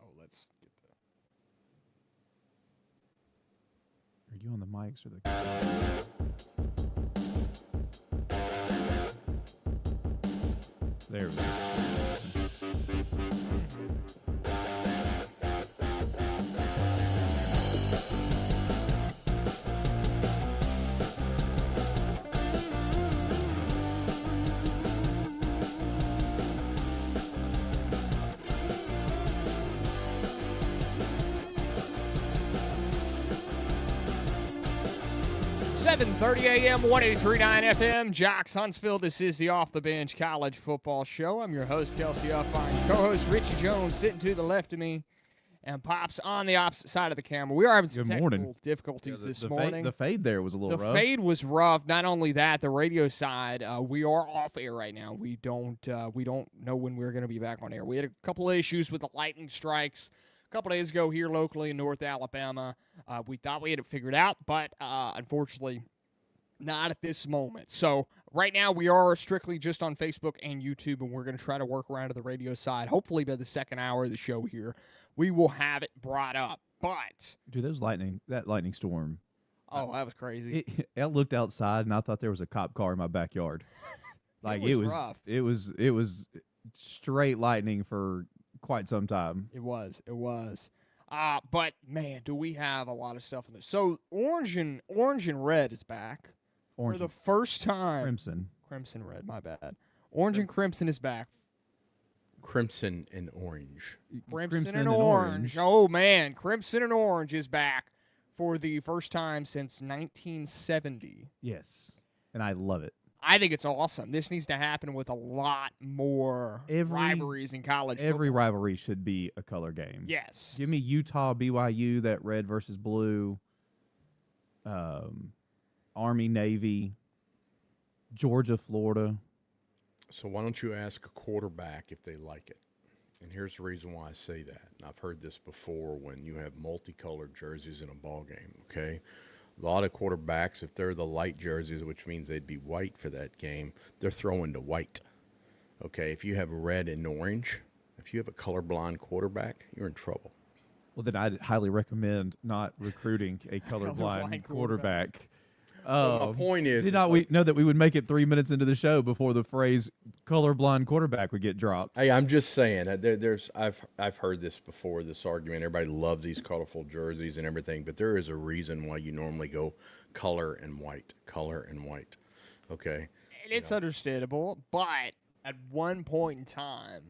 Oh, let's get that. Are you on the mics or the? There we go. 7:30 a.m., 183.9 FM, Jocks Huntsville. This is the Off the Bench College Football Show. I'm your host, Kelsey Uffine. Co-host Richie Jones sitting to the left of me, and Pops on the opposite side of the camera. We are having some technical difficulties this morning. The fade there was a little rough. The fade was rough. Not only that, the radio side, we are off air right now. We don't know when we're going to be back on air. We had a couple of issues with the lightning strikes a couple days ago here locally in North Alabama. We thought we had it figured out, but unfortunately not at this moment. So right now we are strictly just on Facebook and YouTube, and we're going to try to work around to the radio side. Hopefully by the second hour of the show here, we will have it brought up. But dude, that lightning storm. Oh, that was crazy. I looked outside and I thought there was a cop car in my backyard. Like it was rough. It was straight lightning for quite some time. It was. But man, do we have a lot of stuff in this. So orange and red is back for the first time. Crimson red, my bad. Orange and crimson is back. Crimson and orange. Crimson and orange. Oh man, crimson and orange is back for the first time since 1970. Yes, and I love it. I think it's awesome. This needs to happen with a lot more rivalries in college football. Every rivalry should be a color game. Yes. Give me Utah, BYU, that red versus blue, Army, Navy, Georgia, Florida. So why don't you ask a quarterback if they like it? And here's the reason why I say that. And I've heard this before when you have multicolored jerseys in a ball game, okay? A lot of quarterbacks, if they're the light jerseys, which means they'd be white for that game, they're throwing to white. Okay, if you have red and orange, if you have a colorblind quarterback, you're in trouble. Well, then I'd highly recommend not recruiting a colorblind quarterback. Well, my point is, we know that we would make it 3 minutes into the show before the phrase "colorblind quarterback" would get dropped. Hey, I'm just saying that I've heard this before. This argument, everybody loves these colorful jerseys and everything, but there is a reason why you normally go color and white. Okay, and it's understandable, but at one point in time,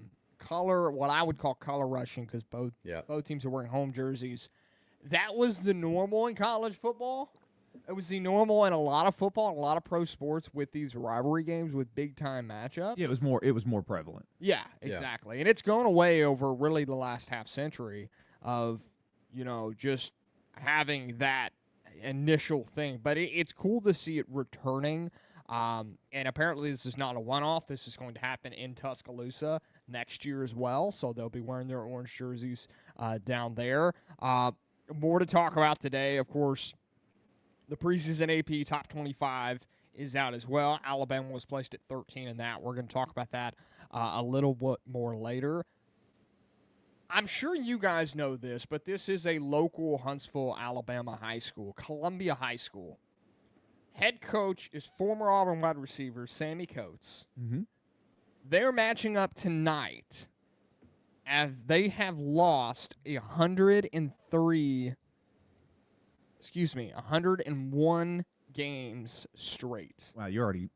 what I would call color rushing, because both teams are wearing home jerseys, that was the normal in college football. It was the normal in a lot of football and a lot of pro sports with these rivalry games with big-time matchups. Yeah, it was more prevalent. Yeah, exactly. And it's gone away over really the last half century of, just having that initial thing. But it's cool to see it returning. And apparently this is not a one-off. This is going to happen in Tuscaloosa next year as well. So they'll be wearing their orange jerseys down there. More to talk about today, of course. The preseason AP top 25 is out as well. Alabama was placed at 13 in that. We're going to talk about that a little bit more later. I'm sure you guys know this, but this is a local Huntsville, Alabama high school, Columbia High School. Head coach is former Auburn wide receiver Sammy Coates. Mm-hmm. They're matching up tonight as they have lost 101 games straight. Wow, you're already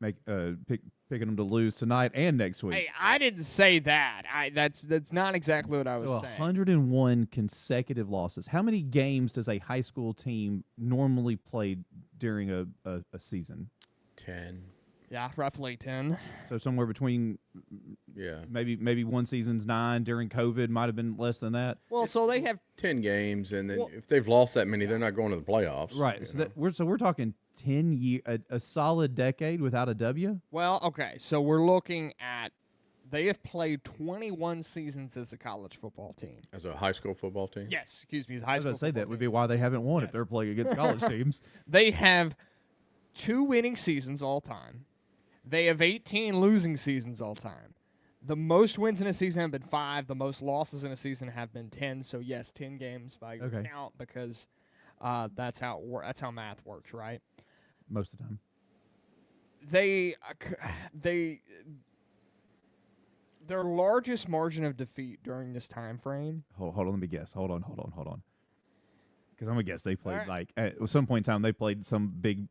picking them to lose tonight and next week. Hey, I didn't say that. That's not exactly what I was saying. 101 consecutive losses. How many games does a high school team normally play during a season? 10. Yeah, roughly 10. So somewhere between, maybe one season's 9. During COVID, might have been less than that. Well, so they have 10 games, and then if they've lost that many, they're not going to the playoffs. Right. So we're talking 10 years, a solid decade without a W. Well, okay. So we're looking at they have played 21 seasons as a college football team. As a high school football team? Yes. Excuse me. As a high school. That would be why they haven't won if they're playing against college teams. They have 2 winning seasons all time. They have 18 losing seasons all time. The most wins in a season have been 5. The most losses in a season have been 10. So yes, 10 games by your count because that's how math works, right? Most of the time. Their largest margin of defeat during this time frame. Hold on, let me guess. Hold on. Because I'm gonna guess they played at some point in time they played some big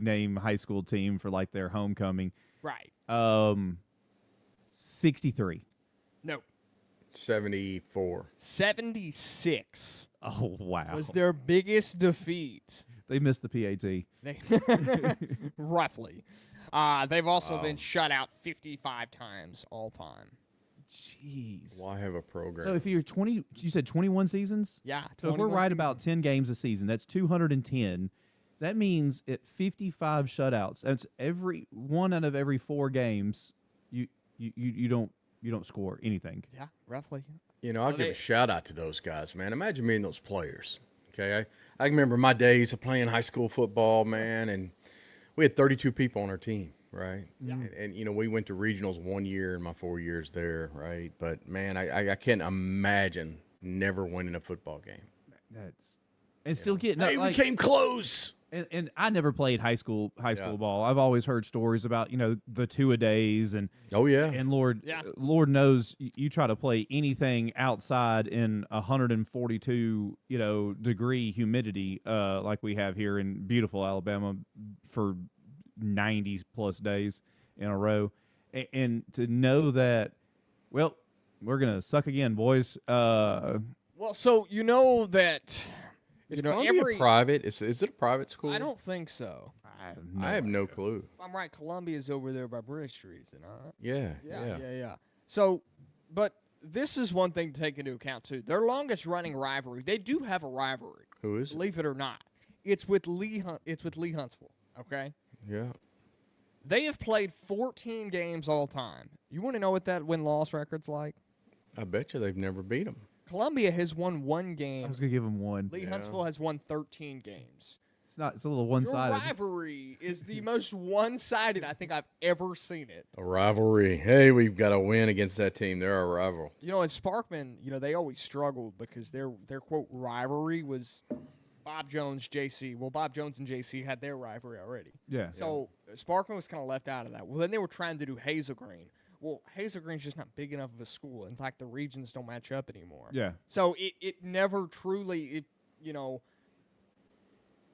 name high school team for like their homecoming. Right. 63. No. 74. 76. Oh wow. Was their biggest defeat. They missed the PAT. Roughly. They've also been shut out 55 times all time. Jeez. Why have a program? So if you're 20, you said 21 seasons? Yeah. So if we're right about 10 games a season, that's 210. That means at 55 shutouts, that's every one out of every 4 games, you don't score anything. Yeah, roughly. I'll give a shout out to those guys, man. Imagine being those players. Okay, I remember my days of playing high school football, man, and we had 32 people on our team, right? Yeah. And we went to regionals 1 year in my 4 years there, right? But man, I can't imagine never winning a football game. Still getting we came close. And I never played high school ball. I've always heard stories about the 2-a-days and and Lord knows you try to play anything outside in 142 degree humidity like we have here in beautiful Alabama for 90 plus days in a row, and to know that we're gonna suck again, boys. So that. Is Columbia private? Is it a private school? I don't think so. I have no clue. If I'm right, Columbia's over there by Bridge Street, is it not? Yeah. So, but this is one thing to take into account, too. Their longest running rivalry, they do have a rivalry. Who is it? Believe it or not. It's with Lee Huntsville, okay? Yeah. They have played 14 games all time. You want to know what that win-loss record's like? I bet you they've never beat them. Columbia has won 1 game. I was gonna give them 1. Lee Huntsville has won 13 games. It's a little one-sided. Your rivalry is the most one-sided I think I've ever seen it. A rivalry. Hey, we've got to win against that team. They're our rival. In Sparkman, they always struggled because their quote rivalry was Bob Jones, JC. Well, Bob Jones and JC had their rivalry already. Yeah. So Sparkman was kind of left out of that. Well, then they were trying to do Hazel Green. Well, Hazel Green's just not big enough of a school. In fact, the regions don't match up anymore. Yeah. So it never truly,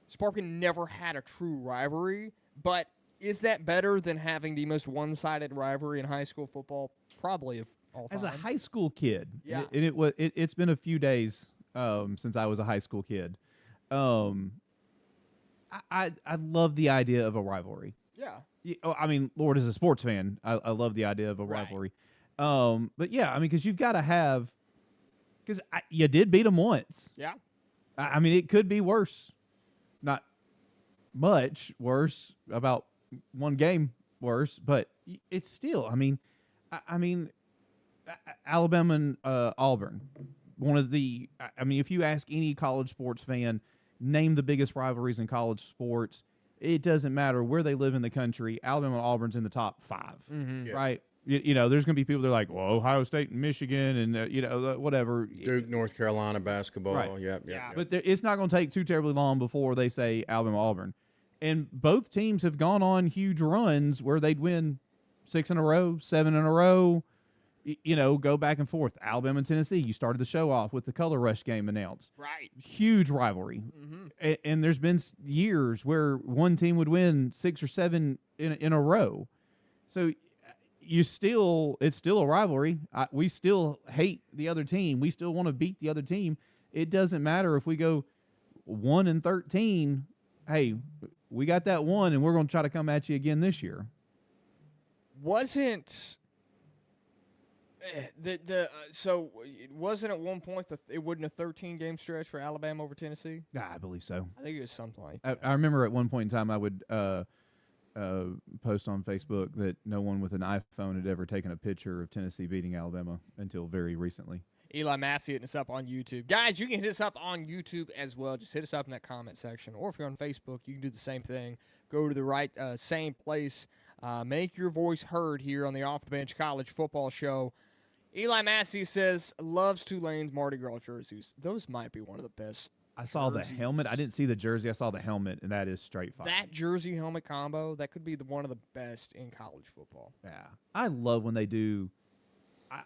Sparkman never had a true rivalry. But is that better than having the most one-sided rivalry in high school football? Probably of all time. As a high school kid, yeah. It's been a few days since I was a high school kid. I love the idea of a rivalry. Yeah. I mean, Lord, as a sports fan, I love the idea of a rivalry. But yeah, I mean, because you've got to have, because you did beat them once. Yeah. I mean, it could be worse, not much worse, about 1 game worse, but it's still. I mean, Alabama and Auburn, one of the. I mean, if you ask any college sports fan, name the biggest rivalries in college sports. It doesn't matter where they live in the country. Alabama and Auburn's in the top 5, right? There's going to be people that are like, well, Ohio State and Michigan and, whatever. Duke, North Carolina basketball. Right. Yep. But it's not going to take too terribly long before they say Alabama, Auburn. And both teams have gone on huge runs where they'd win 6 in a row, 7 in a row, go back and forth. Alabama and Tennessee, you started the show off with the Color Rush game announced. Right. Huge rivalry. Mm-hmm. And there's been years where one team would win 6 or 7 in a row. So it's still a rivalry. We still hate the other team. We still want to beat the other team. It doesn't matter if we go 1-13. Hey, we got that 1, and we're going to try to come at you again this year. So it wasn't at one point that it wasn't a 13-game stretch for Alabama over Tennessee? Yeah, I believe so. I think it was something like that. I remember at one point in time I would post on Facebook that no one with an iPhone had ever taken a picture of Tennessee beating Alabama until very recently. Eli Massey hitting us up on YouTube. Guys, you can hit us up on YouTube as well. Just hit us up in that comment section. Or if you're on Facebook, you can do the same thing. Go to the same place Make your voice heard here on the Off the Bench College Football Show. Eli Massey says, loves Tulane's Mardi Gras jerseys. Those might be one of the best. I saw the helmet. I didn't see the jersey. I saw the helmet, and that is straight fire. That jersey-helmet combo, that could be one of the best in college football. Yeah. I love when they do.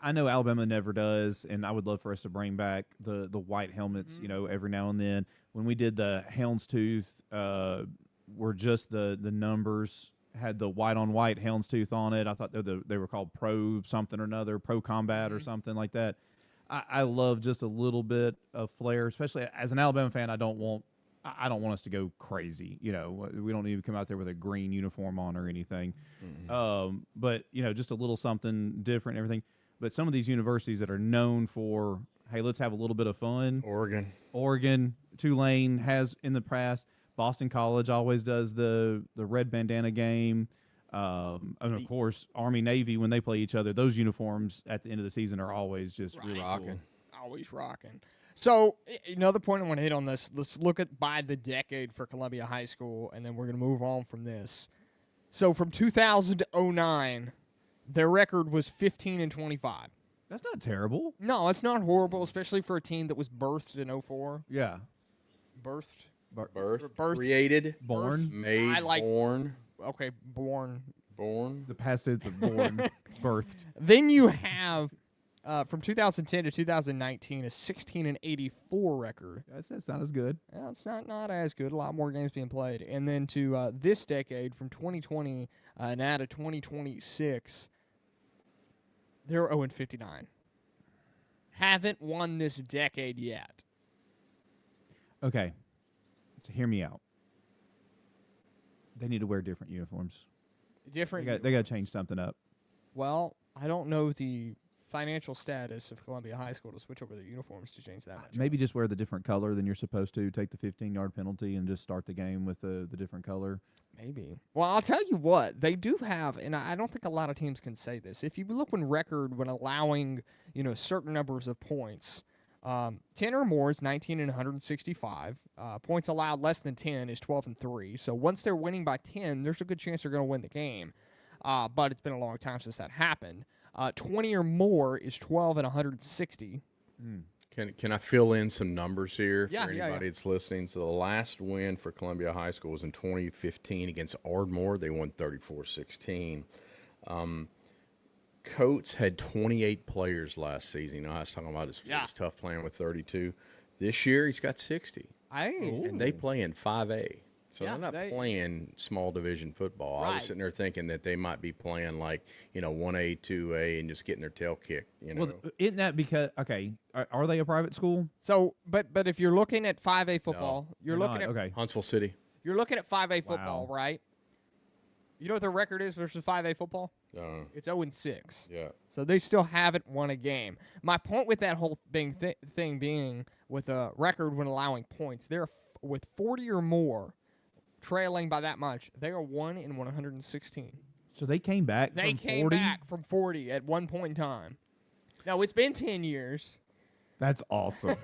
I know Alabama never does, and I would love for us to bring back the white helmets, every now and then. When we did the houndstooth, were just the numbers had the white-on-white houndstooth on it. I thought they were called Pro something or another, Pro Combat or something like that. I love just a little bit of flair, especially as an Alabama fan. I don't want us to go crazy. We don't need to come out there with a green uniform on or anything. But just a little something different and everything. But some of these universities that are known for, hey, let's have a little bit of fun. Oregon, Tulane has in the past. Boston College always does the red bandana game. And of course, Army Navy, when they play each other, those uniforms at the end of the season are always just really rocking. Cool. Always rocking. So another point I want to hit on this. Let's look at by the decade for Columbia High School, and then we're going to move on from this. So from 2000 to 2009, their record was 15-25. That's not terrible. No, it's not horrible, especially for a team that was birthed in 2004. Yeah. Birth, created, born, made, born. Okay, born. Born. The past tense of born, birthed. Then you have from 2010 to 2019 a 16-84 record. That's not as good. Yeah, it's not as good. A lot more games being played. And then to this decade, from 2020 now to 2026, they're 0-59. Haven't won this decade yet. Okay. So hear me out. They need to wear different uniforms. They got to change something up. Well, I don't know the financial status of Columbia High School to switch over their uniforms to change that much. Maybe just wear the different color than you're supposed to. Take the 15-yard penalty and just start the game with the different color. Maybe. Well, I'll tell you what. They do have, and I don't think a lot of teams can say this. If you look when allowing, certain numbers of points, 10 or more is 19-165. Points allowed less than 10 is 12-3. So once they're winning by 10, there's a good chance they're going to win the game. But it's been a long time since that happened. 20 or more is 12-160. Can I fill in some numbers here for anybody yeah. that's listening? So the last win for Columbia High School was in 2015 against Ardmore. They won 34-16. Coates had 28 players last season. I was talking about it's tough playing with 32. This year, he's got 60. And they play in 5A. So they're not playing small division football. Right. I was sitting there thinking that they might be playing 1A, 2A, and just getting their tail kicked. Well, isn't that because are they a private school? So, but if you're looking at 5A football, you're looking at Huntsville City. You're looking at 5A football, right? You know what their record is versus 5A football? It's 0-6. Yeah. So they still haven't won a game. My point with that whole thing being with a record when allowing points, they're with 40 or more trailing by that much. They are 1-116. So they came back. They came back from 40 at one point in time. Now it's been 10 years. That's awesome.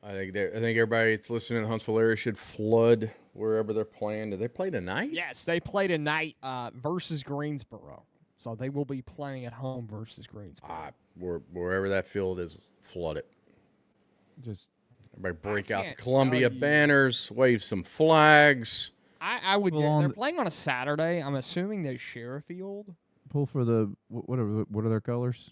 I think everybody that's listening in the Huntsville area should flood wherever they're playing. Do they play tonight? Yes, they play tonight versus Greensboro. So they will be playing at home versus Greensboro. Wherever that field is, flood it. Just everybody break out the Columbia banners, wave some flags. I would. They're playing on a Saturday. I'm assuming they share a field. Pull for the what are their colors?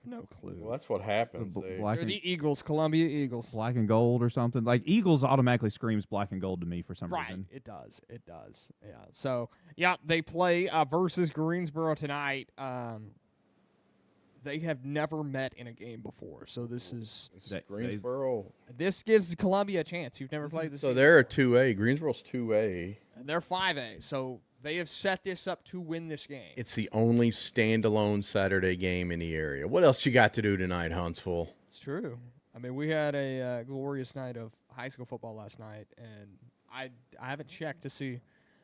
No clue. Well, that's what happens. They're the Eagles, Columbia Eagles. Black and gold or something. Like Eagles automatically screams black and gold to me for some reason. Right, it does. Yeah. So, they play versus Greensboro tonight. They have never met in a game before, so this is Greensboro. This gives Columbia a chance. You've never played this. So they're a 2A. Greensboro's 2A. And they're 5A. So they have set this up to win this game. It's the only standalone Saturday game in the area. What else you got to do tonight, Huntsville? It's true. I mean, we had a glorious night of high school football last night, and I haven't checked to see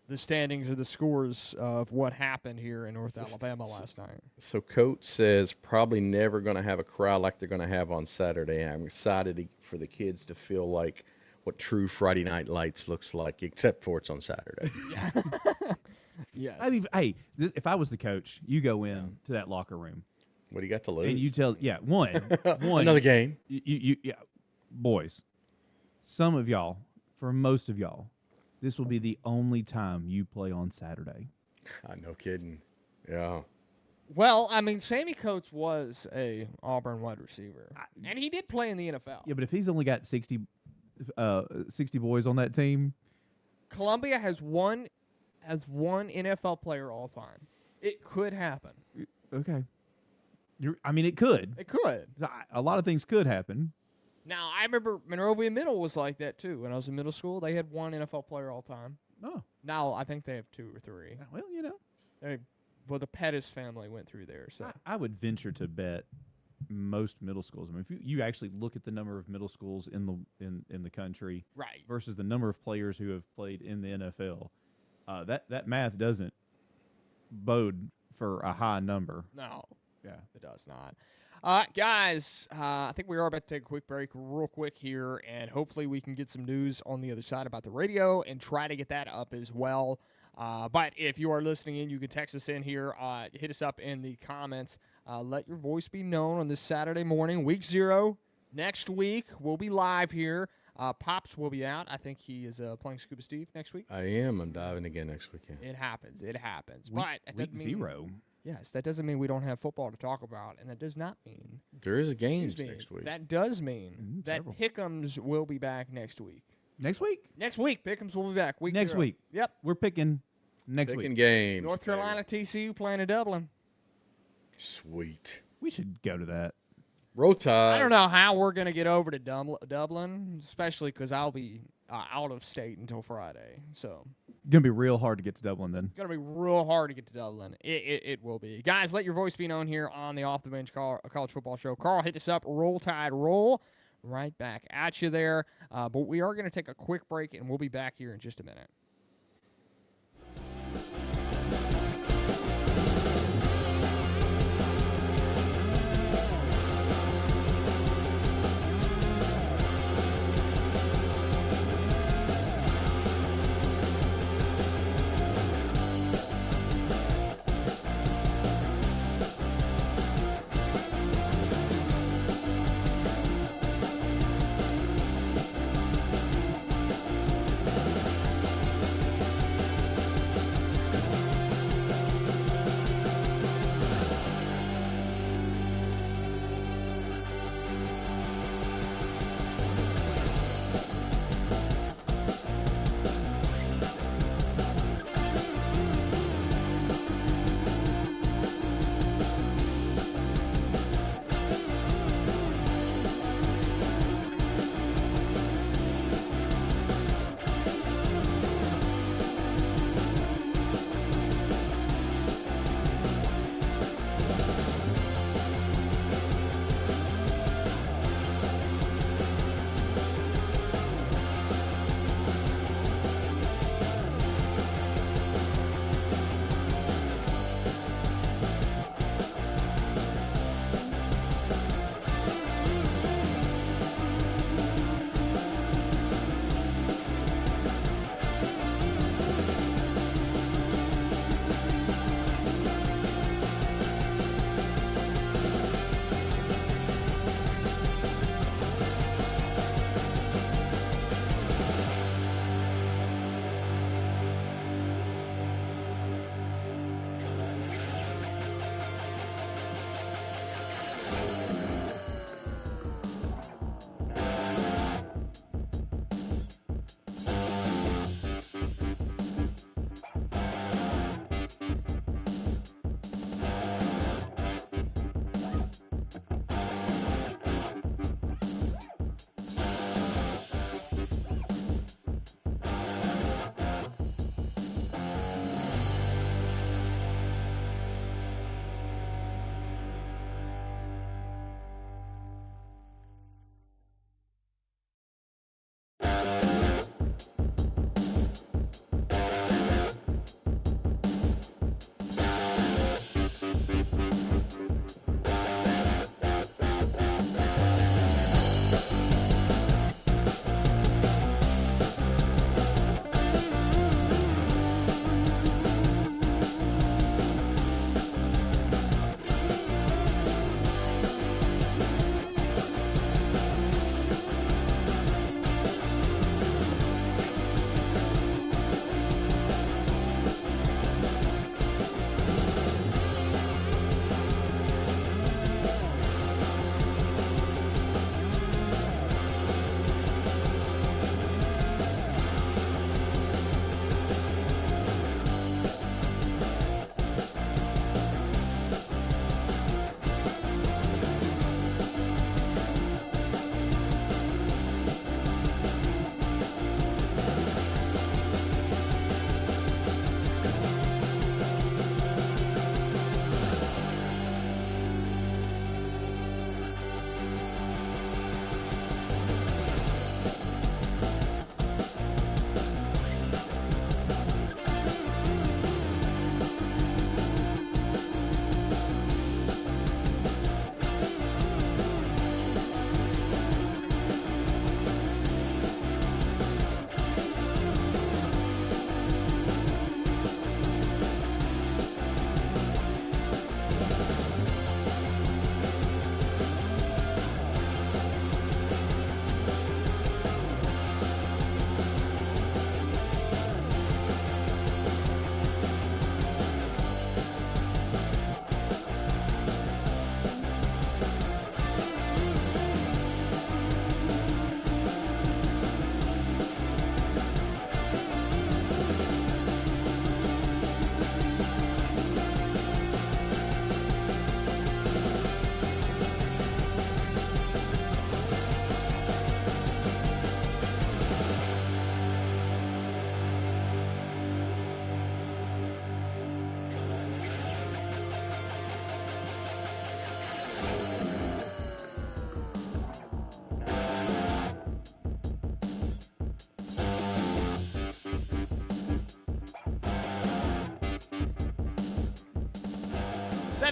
the standings or the scores of what happened here in North Alabama last night. So Coach says probably never going to have a crowd like they're going to have on Saturday. I'm excited for the kids to feel like what true Friday Night Lights looks like, except for it's on Saturday. Yes. If I was the coach, you go in to that locker room. What do you got to lose? And you tell, one. Another game. Yeah, boys, some of y'all, for most of y'all, this will be the only time you play on Saturday. No kidding. Yeah. Well, I mean, Sammy Coates was a Auburn wide receiver, and he did play in the NFL. Yeah, but if he's only got 60 boys on that team, Columbia has one NFL player all time. It could happen. Okay. It could. It could. A lot of things could happen. Now, I remember Monrovia Middle was like that, too. When I was in middle school, they had one NFL player all time. Oh. Now, I think they have 2 or 3. Well, the Pettis family went through there. So I would venture to bet most middle schools. I mean, if you actually look at the number of middle schools in the country, right, versus the number of players who have played in the NFL, that math doesn't bode for a high number. No, yeah, it does not. Guys, I think we are about to take a quick break real quick here, and hopefully we can get some news on the other side about the radio and try to get that up as well. But if you are listening in, you can text us in here. Hit us up in the comments. Let your voice be known on this Saturday morning, week 0. Next week, we'll be live here. Pops will be out. I think he is playing Scuba Steve next week. I am. I'm diving again next weekend. It happens. Week 0. Yes, that doesn't mean we don't have football to talk about, and that does not mean there is a games next week. That does mean that Pick'ems will be back next week. Next week? Next week, Pick'ems will be back. Week next 0. week. Yep. We're picking next week. Picking games. North Carolina, TCU playing in Dublin. Sweet. We should go to that. Roll Tide. I don't know how we're going to get over to Dublin, especially because I'll be out of state until Friday. So going to be real hard to get to Dublin then. Going to be real hard to get to Dublin. It will be. Guys, let your voice be known here on the Off the Bench College Football Show. Carl, hit us up. Roll Tide Roll. Right back at you there. But we are going to take a quick break, and we'll be back here in just a minute.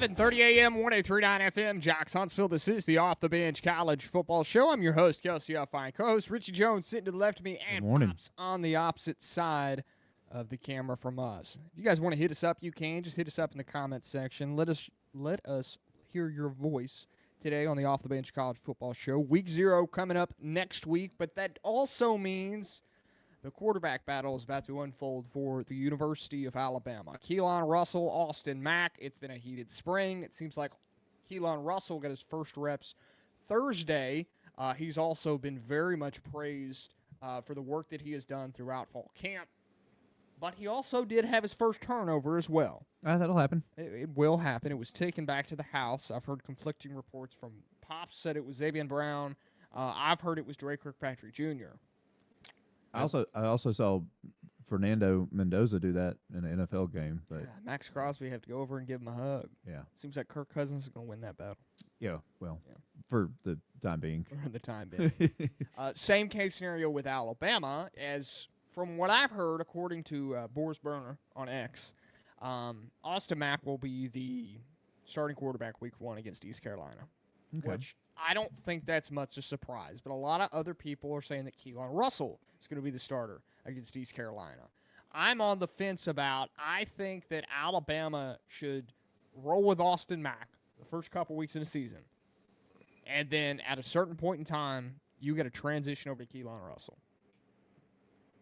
7:30 a.m., 103.9 FM, Jocks Huntsville. This is the Off the Bench College Football Show. I'm your host, Kelsey Fine co-host Richie Jones, sitting to the left of me, and Pops on the opposite side of the camera from us. If you guys want to hit us up, you can. Just hit us up in the comments section. Let us hear your voice today on the Off the Bench College Football Show. Week 0 coming up next week, but that also means the quarterback battle is about to unfold for the University of Alabama. Keelon Russell, Austin Mack. It's been a heated spring. It seems like Keelon Russell got his first reps Thursday. He's also been very much praised for the work that he has done throughout fall camp. But he also did have his first turnover as well. That'll happen. It will happen. It was taken back to the house. I've heard conflicting reports from Pops said it was Xavier Brown. I've heard it was Dre Kirkpatrick Jr. I also saw Fernando Mendoza do that in an NFL game. But Max Crosby have to go over and give him a hug. Yeah. Seems like Kirk Cousins is going to win that battle. Yeah, for the time being. For the time being. Same case scenario with Alabama, as from what I've heard, according to Boris Burner on X, Austin Mack will be the starting quarterback week 1 against East Carolina, which I don't think that's much a surprise, but a lot of other people are saying that Keelon Russell is going to be the starter against East Carolina. I'm on the fence about, I think that Alabama should roll with Austin Mack the first couple weeks in the season, and then at a certain point in time, you got to transition over to Keelon Russell.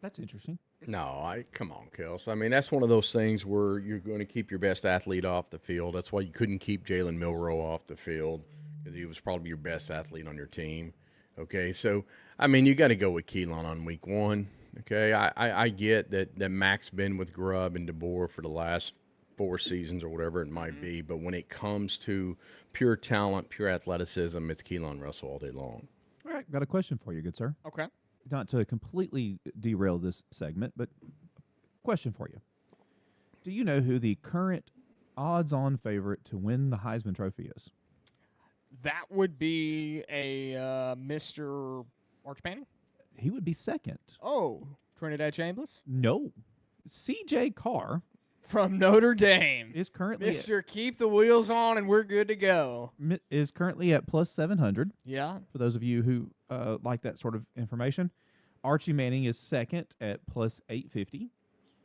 That's interesting. No, come on, Kels. I mean, that's one of those things where you're going to keep your best athlete off the field. That's why you couldn't keep Jalen Milroe off the field, because he was probably your best athlete on your team. Okay, so, I mean, you got to go with Keelon on week 1. Okay, I get that Mac's been with Grubb and DeBoer for the last 4 seasons or whatever it might be, but when it comes to pure talent, pure athleticism, it's Keelon Russell all day long. All right, got a question for you, good sir. Okay. Not to completely derail this segment, but question for you. Do you know who the current odds-on favorite to win the Heisman Trophy is? That would be a Mr. Arch Manning? He would be second. Oh, Trinidad Chambliss? No. C.J. Carr. From Notre Dame. Is currently Mr. Keep the wheels on and we're good to go. Is currently at plus 700. Yeah. For those of you who like that sort of information. Archie Manning is second at plus 850.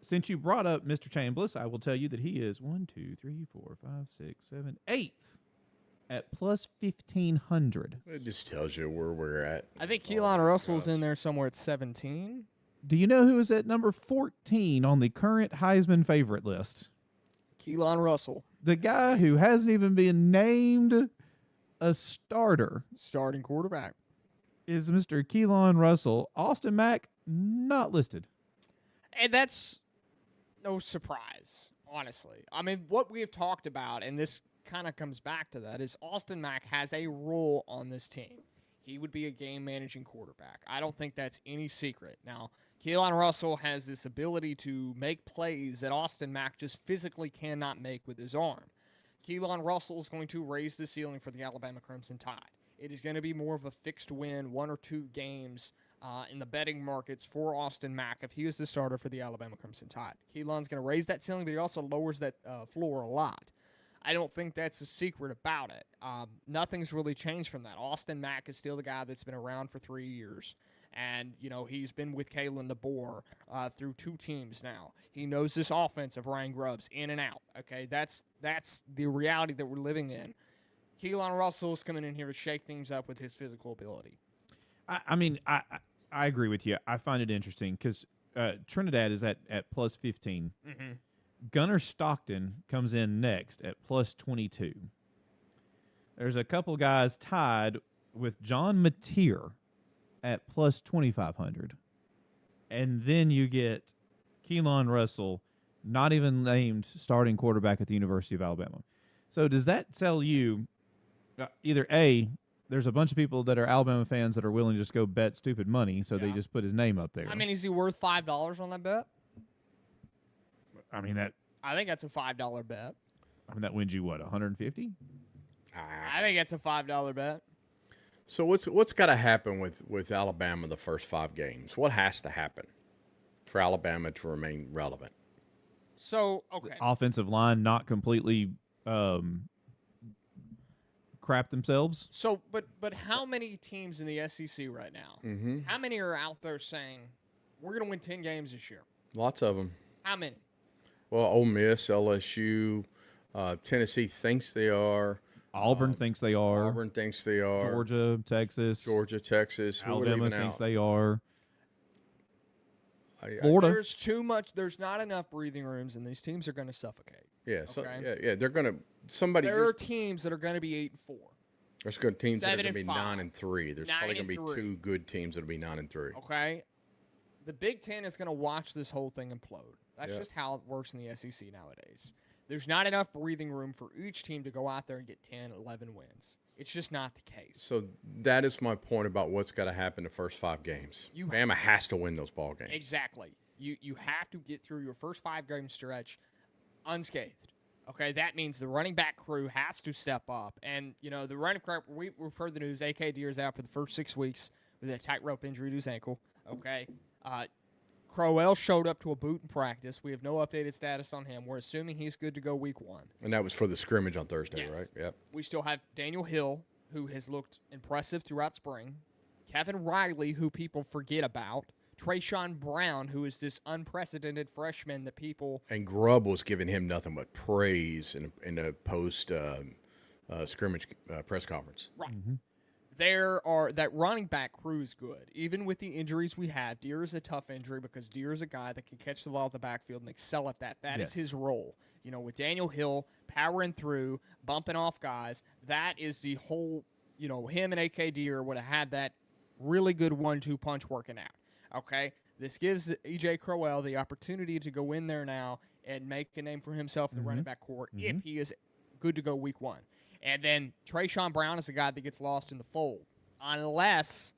Since you brought up Mr. Chambliss, I will tell you that he is 1, 2, 3, 4, 5, 6, 7, 8th at plus 1,500. It just tells you where we're at. I think Keelon Russell's in there somewhere at 17. Do you know who is at number 14 on the current Heisman favorite list? Keelon Russell. The guy who hasn't even been named a starter. Starting quarterback. Is Mr. Keelon Russell. Austin Mack, not listed. And that's no surprise, honestly. I mean, what we have talked about, and this kind of comes back to that, is Austin Mack has a role on this team. He would be a game-managing quarterback. I don't think that's any secret. Now, Keelon Russell has this ability to make plays that Austin Mack just physically cannot make with his arm. Keelon Russell is going to raise the ceiling for the Alabama Crimson Tide. It is going to be more of a fixed win, 1 or 2 games in the betting markets for Austin Mack if he is the starter for the Alabama Crimson Tide. Keelon's going to raise that ceiling, but he also lowers that floor a lot. I don't think that's the secret about it. Nothing's really changed from that. Austin Mack is still the guy that's been around for 3 years. And, he's been with Kalen DeBoer through 2 teams now. He knows this offense of Ryan Grubbs in and out. Okay, that's the reality that we're living in. Keelon Russell is coming in here to shake things up with his physical ability. I agree with you. I find it interesting because Trinidad is at plus 15. Mm-hmm. Gunnar Stockton comes in next at plus 22. There's a couple guys tied with John Mateer at plus 2,500. And then you get Keelon Russell, not even named starting quarterback at the University of Alabama. So does that tell you either A, there's a bunch of people that are Alabama fans that are willing to just go bet stupid money, so they just put his name up there. Is he worth $5 on that bet? I think that's a $5 bet. That wins you, what, 150? I think that's a $5 bet. So what's got to happen with Alabama the first 5 games? What has to happen for Alabama to remain relevant? So, okay. Offensive line not completely crap themselves. So, but how many teams in the SEC right now? Mm-hmm. How many are out there saying, we're going to win 10 games this year? Lots of them. How many? Well, Ole Miss, LSU, Tennessee thinks they are. Auburn thinks they are. Auburn thinks they are. Georgia, Texas. Alabama thinks they are. Florida. There's too much. There's not enough breathing rooms, and these teams are going to suffocate. Yeah. Okay? So, yeah. They're going to. Somebody. There are teams that are going to be 8-4. There's good teams that are going to be 7-5. 9-3. There's probably going to be 2 good teams that will be 9-3. Okay. The Big Ten is going to watch this whole thing implode. That's just how it works in the SEC nowadays. There's not enough breathing room for each team to go out there and get 10, 11 wins. It's just not the case. So that is my point about what's got to happen the first 5 games. Bama has to win those ball games. Exactly. You have to get through your first 5-game stretch unscathed. Okay, that means the running back crew has to step up. And, the running back, we've heard the news, A.K. Deer's out for the first 6 weeks with a tightrope injury to his ankle. Okay. Crowell showed up to a boot in practice. We have no updated status on him. We're assuming he's good to go week 1. And that was for the scrimmage on Thursday, right? Yep. We still have Daniel Hill, who has looked impressive throughout spring. Kevin Riley, who people forget about. Trayshawn Brown, who is this unprecedented freshman that people... And Grubb was giving him nothing but praise in a post-scrimmage press conference. Right. Mm-hmm. That running back crew is good. Even with the injuries we have, Deer is a tough injury because Deer is a guy that can catch the ball at the backfield and excel at that. That is his role. With Daniel Hill powering through, bumping off guys, that is the whole, him and A.K. Deer would have had that really good 1-2 punch working out. Okay? This gives E.J. Crowell the opportunity to go in there now and make a name for himself in the running back court if he is good to go week 1. And then Trayshawn Brown is the guy that gets lost in the fold. Unless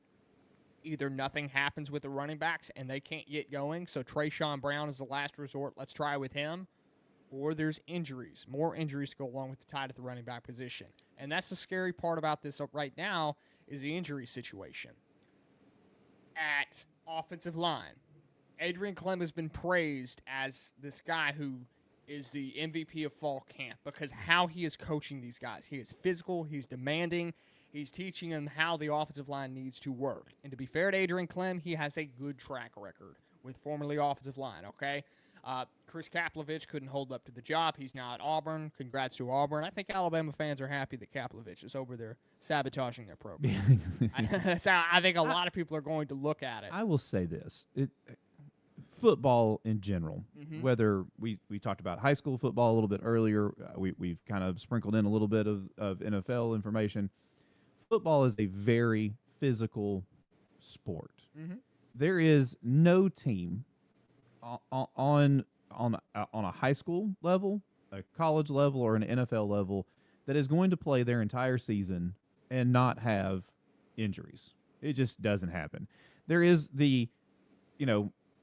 either nothing happens with the running backs and they can't get going, so Trayshawn Brown is the last resort, let's try with him, or there's injuries, more injuries to go along with the Tide at the running back position. And that's the scary part about this right now is the injury situation. At offensive line, Adrian Clem has been praised as this guy who is the MVP of fall camp because how he is coaching these guys. He is physical. He's demanding. He's teaching them how the offensive line needs to work. And to be fair to Adrian Clem, he has a good track record with formerly offensive line, okay? Chris Kaplovich couldn't hold up to the job. He's now at Auburn. Congrats to Auburn. I think Alabama fans are happy that Kaplovich is over there sabotaging their program. That's how I think a lot of people are going to look at it. I will say this. Football in general, whether we talked about high school football a little bit earlier, we've kind of sprinkled in a little bit of NFL information. Football is a very physical sport. There is no team on a high school level, a college level, or an NFL level that is going to play their entire season and not have injuries. It just doesn't happen. There is the,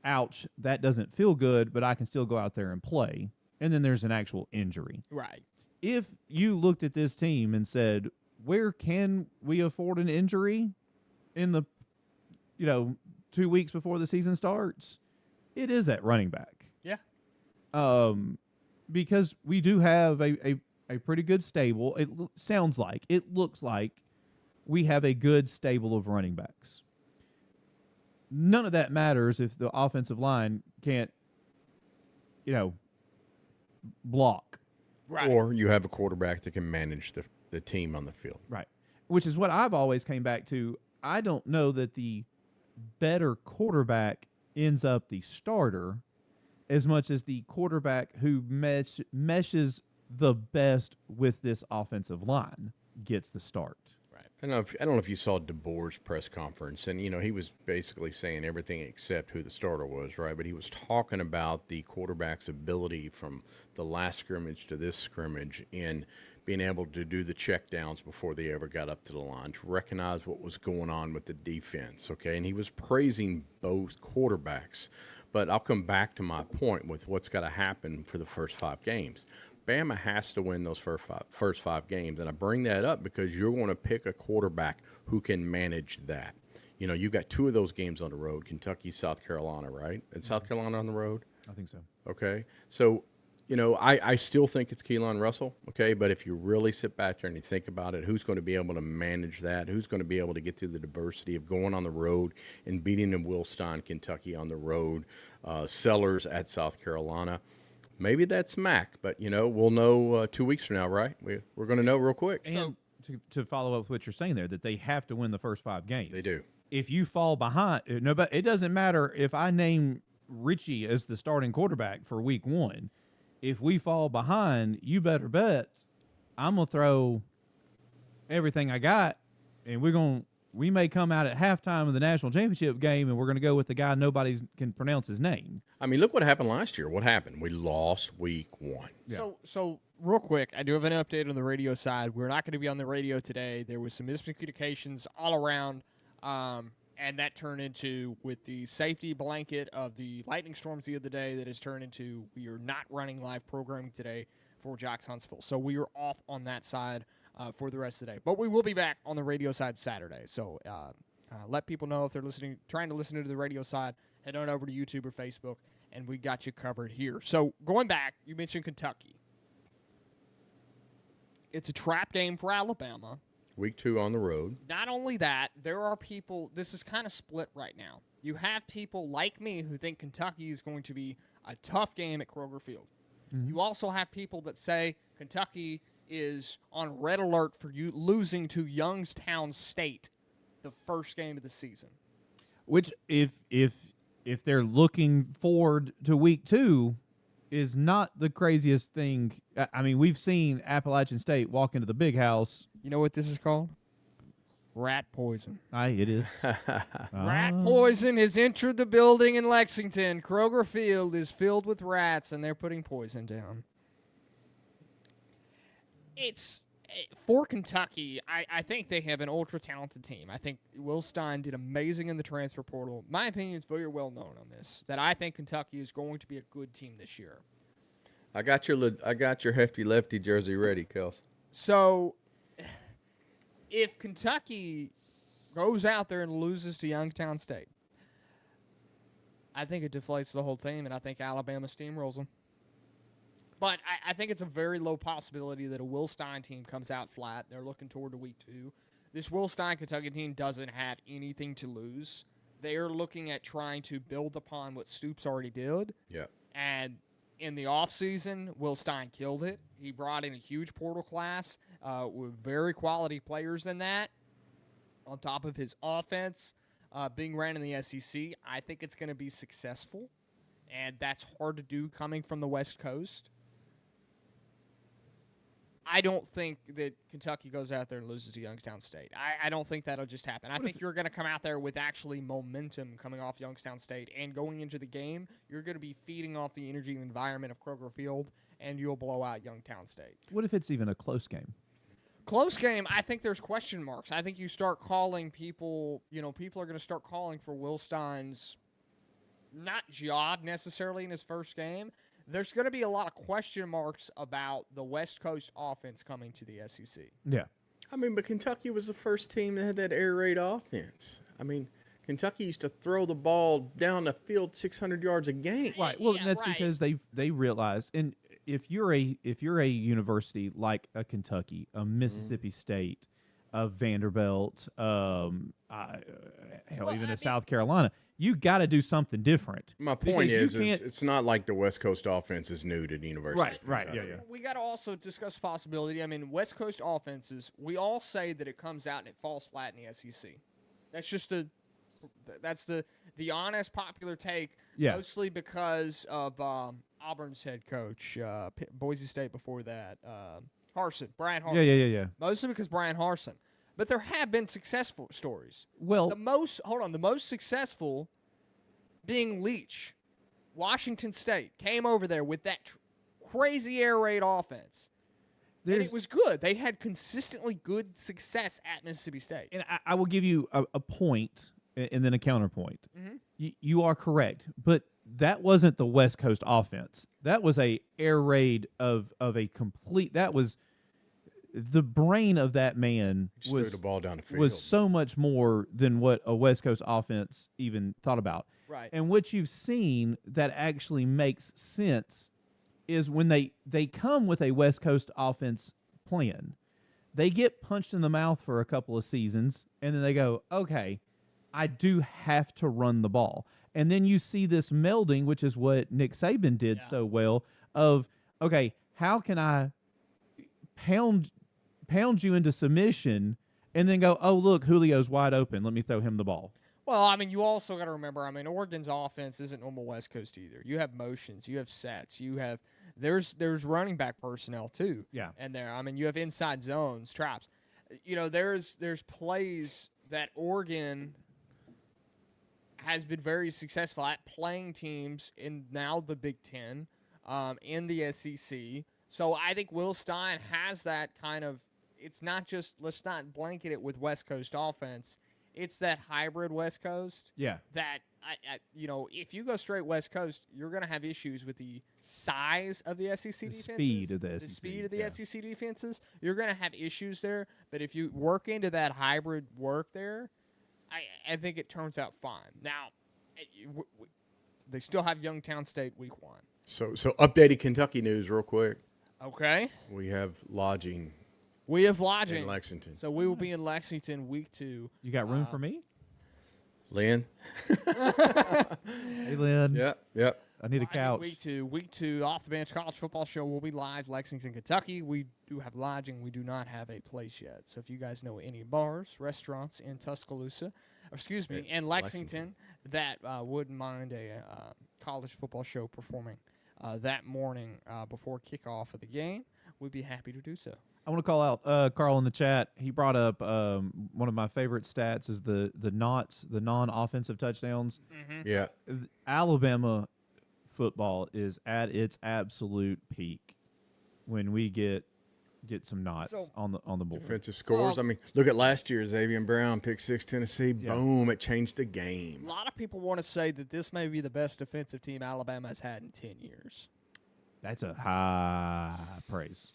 ouch, that doesn't feel good, but I can still go out there and play. And then there's an actual injury. Right. If you looked at this team and said, where can we afford an injury in the, 2 weeks before the season starts? It is at running back. Yeah. Because we do have a pretty good stable. It looks like we have a good stable of running backs. None of that matters if the offensive line can't, block. Right. Or you have a quarterback that can manage the team on the field. Right. Which is what I've always came back to. I don't know that the better quarterback ends up the starter as much as the quarterback who meshes the best with this offensive line gets the start. Right. I don't know if you saw DeBoer's press conference, and he was basically saying everything except who the starter was, right? But he was talking about the quarterback's ability from the last scrimmage to this scrimmage in being able to do the checkdowns before they ever got up to the line, to recognize what was going on with the defense, okay? And he was praising both quarterbacks. But I'll come back to my point with what's got to happen for the first 5 games. Bama has to win those first five games, and I bring that up because you're going to pick a quarterback who can manage that. You've got 2 of those games on the road, Kentucky, South Carolina, right? And South Carolina on the road? I think so. Okay. So, I still think it's Keelon Russell, okay? But if you really sit back there and you think about it, who's going to be able to manage that? Who's going to be able to get through the diversity of going on the road and beating them Will Stein, Kentucky on the road, Sellers at South Carolina? Maybe that's Mack, but, we'll know 2 weeks from now, right? We're going to know real quick. And to follow up with what you're saying there, that they have to win the first 5 games. They do. If you fall behind, but it doesn't matter if I name Richie as the starting quarterback for week 1. If we fall behind, you better bet I'm going to throw everything I got, and we may come out at halftime of the national championship game, and we're going to go with the guy nobody can pronounce his name. I mean, look what happened last year. What happened? We lost week 1. Yeah. So real quick, I do have an update on the radio side. We're not going to be on the radio today. There was some miscommunications all around, and that turned into, with the safety blanket of the lightning storms the other day, that has turned into we are not running live programming today for JOX Huntsville. So we are off on that side for the rest of the day. But we will be back on the radio side Saturday. So let people know if they're trying to listen to the radio side, head on over to YouTube or Facebook, and we got you covered here. So going back, you mentioned Kentucky. It's a trap game for Alabama. Week 2 on the road. Not only that, there are people, this is kind of split right now. You have people like me who think Kentucky is going to be a tough game at Kroger Field. Mm-hmm. You also have people that say Kentucky is on red alert for you losing to Youngstown State the first game of the season. Which, if they're looking forward to week 2, is not the craziest thing. I mean, we've seen Appalachian State walk into the big house. You know what this is called? Rat poison. It is. Rat poison has entered the building in Lexington. Kroger Field is filled with rats, and they're putting poison down. It's for Kentucky. I think they have an ultra-talented team. I think Will Stein did amazing in the transfer portal. My opinion is very well known on this, that I think Kentucky is going to be a good team this year. I got your hefty lefty jersey ready, Kels. So, if Kentucky goes out there and loses to Youngstown State, I think it deflates the whole team, and I think Alabama steamrolls them. But I think it's a very low possibility that a Will Stein team comes out flat. They're looking toward to week 2. This Will Stein Kentucky team doesn't have anything to lose. They are looking at trying to build upon what Stoops already did. Yeah. And in the offseason, Will Stein killed it. He brought in a huge portal class with very quality players in that. On top of his offense being ran in the SEC, I think it's going to be successful. And that's hard to do coming from the West Coast. I don't think that Kentucky goes out there and loses to Youngstown State. I don't think that'll just happen. I think you're going to come out there with actually momentum coming off Youngstown State, and going into the game, you're going to be feeding off the energy and environment of Kroger Field, and you'll blow out Youngstown State. What if it's even a close game? Close game, I think there's question marks. I think you start calling people, people are going to start calling for Will Stein's not job necessarily in his first game. There's going to be a lot of question marks about the West Coast offense coming to the SEC. Yeah. I mean, but Kentucky was the first team that had that air raid offense. I mean, Kentucky used to throw the ball down the field 600 yards a game. Right. Well, that's because they realized, and if you're a university like a Kentucky, a Mississippi State, a Vanderbilt, even a South Carolina, you got to do something different. My point is it's not like the West Coast offense is new to the university. Right. Yeah. We got to also discuss possibility. I mean, West Coast offenses, we all say that it comes out and it falls flat in the SEC. That's just the honest popular take, mostly because of Auburn's head coach, Boise State before that, Brian Harsin. Yeah. Mostly because Brian Harsin. But there have been successful stories. Well, the most successful being Leach. Washington State came over there with that crazy air raid offense. And it was good. They had consistently good success at Mississippi State. And I will give you a point and then a counterpoint. Mm-hmm. You are correct, but that wasn't the West Coast offense. That was a air raid of a complete. That was the brain of that man. Threw the ball down the field. Was so much more than what a West Coast offense even thought about. Right. And what you've seen that actually makes sense is when they come with a West Coast offense plan, they get punched in the mouth for a couple of seasons, and then they go, okay, I do have to run the ball. And then you see this melding, which is what Nick Saban did so well, of, okay, how can I pound you into submission and then go, oh, look, Julio's wide open. Let me throw him the ball. Well, I mean, you also got to remember, I mean, Oregon's offense isn't normal West Coast either. You have motions, you have sets, there's running back personnel too. Yeah. And there, I mean, you have inside zones, traps. You know, there's plays that Oregon has been very successful at playing teams in now the Big Ten, in the SEC. So I think Will Stein has that kind of, it's not just, let's not blanket it with West Coast offense. It's that hybrid West Coast. Yeah. That, if you go straight West Coast, you're going to have issues with the size of the SEC defenses. The speed of the SEC defenses. You're going to have issues there. But if you work into that hybrid work there, I think it turns out fine. Now, they still have Youngstown State week 1. So updated Kentucky news real quick. Okay. We have lodging. In Lexington. So we will be in Lexington week 2. You got room for me? Lynn? Hey, Lynn. Yep. I need a couch. Week 2, Off the Bench College Football Show will be live, Lexington, Kentucky. We do have lodging. We do not have a place yet. So if you guys know any bars, restaurants in in Lexington that wouldn't mind a college football show performing that morning before kickoff of the game, we'd be happy to do so. I want to call out Carl in the chat. He brought up one of my favorite stats is the non-offensive touchdowns. Mm-hmm. Yeah. Alabama football is at its absolute peak when we get some knots on the board. Defensive scores. I mean, look at last year, Xavier Brown, pick 6, Tennessee. Yeah. Boom, it changed the game. A lot of people want to say that this may be the best defensive team Alabama has had in 10 years. That's a high praise.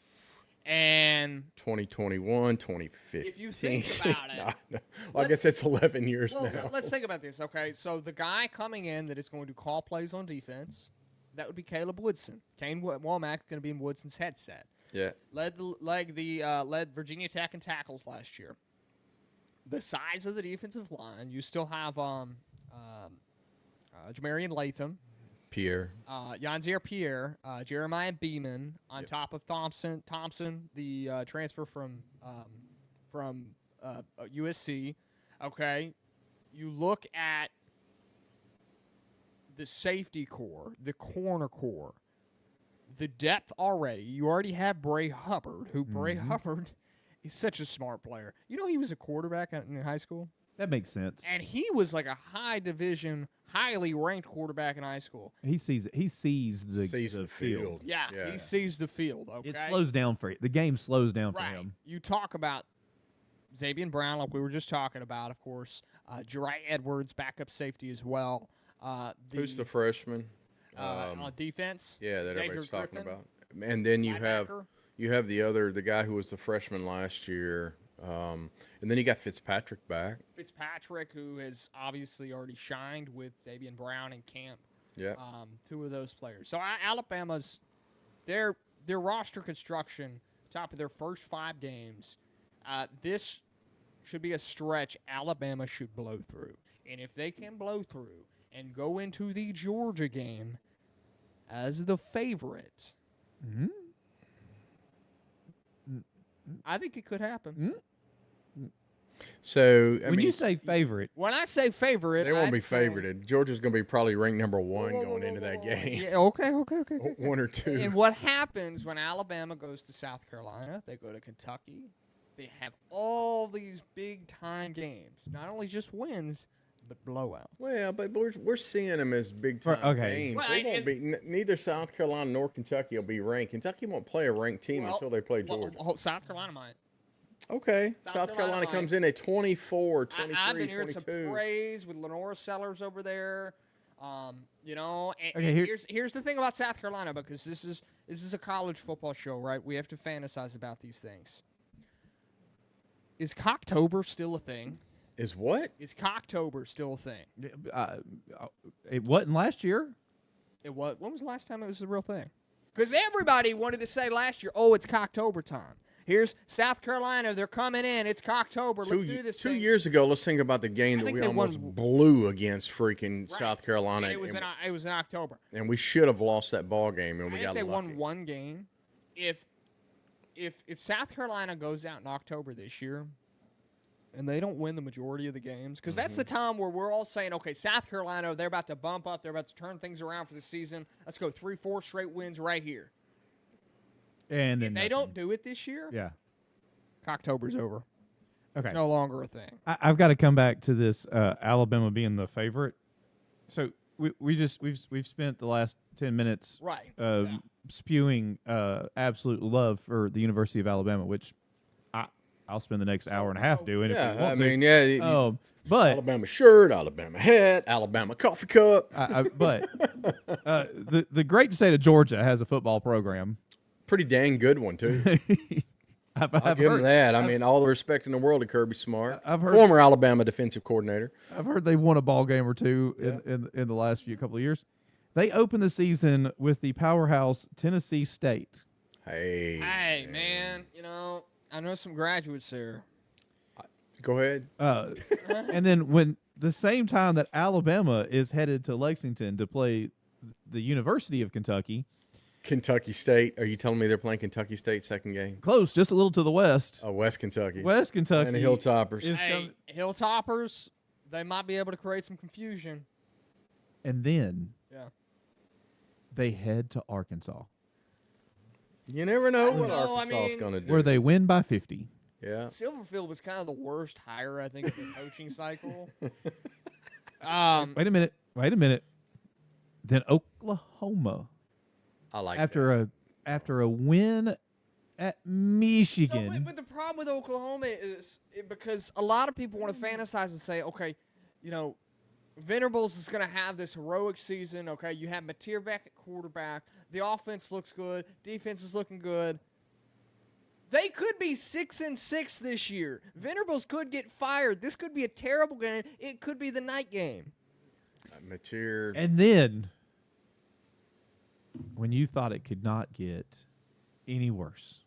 And 2021, 2015. If you think about it. No. Well, I guess it's 11 years now. Let's think about this, okay? So the guy coming in that is going to call plays on defense, that would be Caleb Woodson. Kane Womack's going to be in Woodson's headset. Yeah. Led Virginia Tech in tackles last year. The size of the defensive line, you still have Jamarian Latham. Pierre. Yanzier Pierre, Jeremiah Beeman on top of Thompson, the transfer from USC. Okay, you look at the safety core, the corner core, the depth already. You already have Bray Hubbard, Bray Hubbard is such a smart player. You know he was a quarterback in high school? That makes sense. And he was like a high division, highly ranked quarterback in high school. He sees the field. Yeah, he sees the field. Okay, it slows down the game slows down for him. You talk about Xavier Brown, like we were just talking about, of course. Jari Edwards, backup safety as well. Who's the freshman on defense? Yeah, that Xavier everybody's Griffin, talking about. And then you have the guy who was the freshman last year. And then you got Fitzpatrick back. Fitzpatrick, who has obviously already shined with Xavier Brown and Camp. Yeah. Two of those players. So Alabama's their roster construction, top of their first 5 games. This should be a stretch Alabama should blow through. And if they can blow through and go into the Georgia game as the favorite, I think it could happen. So when you say favorite, when I say favorite, they won't be favorited. Georgia's going to be probably ranked number 1 going into that game. Yeah, okay. 1 or 2. And what happens when Alabama goes to South Carolina? They go to Kentucky. They have all these big time games, not only just wins, but blowouts. Well, but we're seeing them as big time games. Well, they won't be. Neither South Carolina nor Kentucky will be ranked. Kentucky won't play a ranked team until they play Georgia. South Carolina might. Okay. South Carolina comes in at 24, 23, I've been hearing 22. some praise with Lenora Sellers over there. You know, here's the thing about South Carolina, because this is a college football show, right? We have to fantasize about these things. Is Cocktober still a thing? Is what? Is Cocktober still a thing? It wasn't last year. It was. When was the last time it was a real thing? Because everybody wanted to say last year, oh, it's Cocktober time. Here's South Carolina. They're coming in. It's Cocktober. Let's do this 2 thing. years ago, let's think about the game that we almost blew against freaking South Carolina. And it was in October. And we should have lost that ball game, and we got lucky. They won one game. If South Carolina goes out in October this year and they don't win the majority of the games, because that's the time where we're all saying, okay, South Carolina, they're about to bump up. They're about to turn things around for the season. Let's go 3-4 straight wins right here. And then if they don't do it this year, Cocktober's over. Okay. It's no longer a thing. I've got to come back to this Alabama being the favorite. So we've spent the last 10 minutes spewing absolute love for the University of Alabama, which I'll spend the next hour and a half doing. Yeah, if we want to. But Alabama shirt, Alabama hat, Alabama coffee cup. But the great state of Georgia has a football program. Pretty dang good one too. I'll give him that. I mean, all the respect in the world to Kirby Smart, former Alabama defensive coordinator. I've heard they've won a ball game or two in the last couple of years. They opened the season with the powerhouse Tennessee State. Hey, man, you know, I know some graduates there. Go ahead. And then when the same time that Alabama is headed to Lexington to play the University of Kentucky. Kentucky State. Are you telling me they're playing Kentucky State second game? Close, just a little to the west. Oh, West Kentucky. West Kentucky. And the Hilltoppers. Hilltoppers, they might be able to create some confusion. And then they head to Arkansas. You never know what Arkansas is going to do. Where they win by 50. Yeah. Silverfield was kind of the worst hire, I think, of the coaching cycle. Wait a minute. Then Oklahoma. I like after a win at Michigan. So, but the problem with Oklahoma is because a lot of people want to fantasize and say, okay, you know, Venables is going to have this heroic season. Okay, you have Mateer back at quarterback. The offense looks good. Defense is looking good. They could be 6-6 this year. Venables could get fired. This could be a terrible game. It could be the night game. Mateer. And then, when you thought it could not get any worse,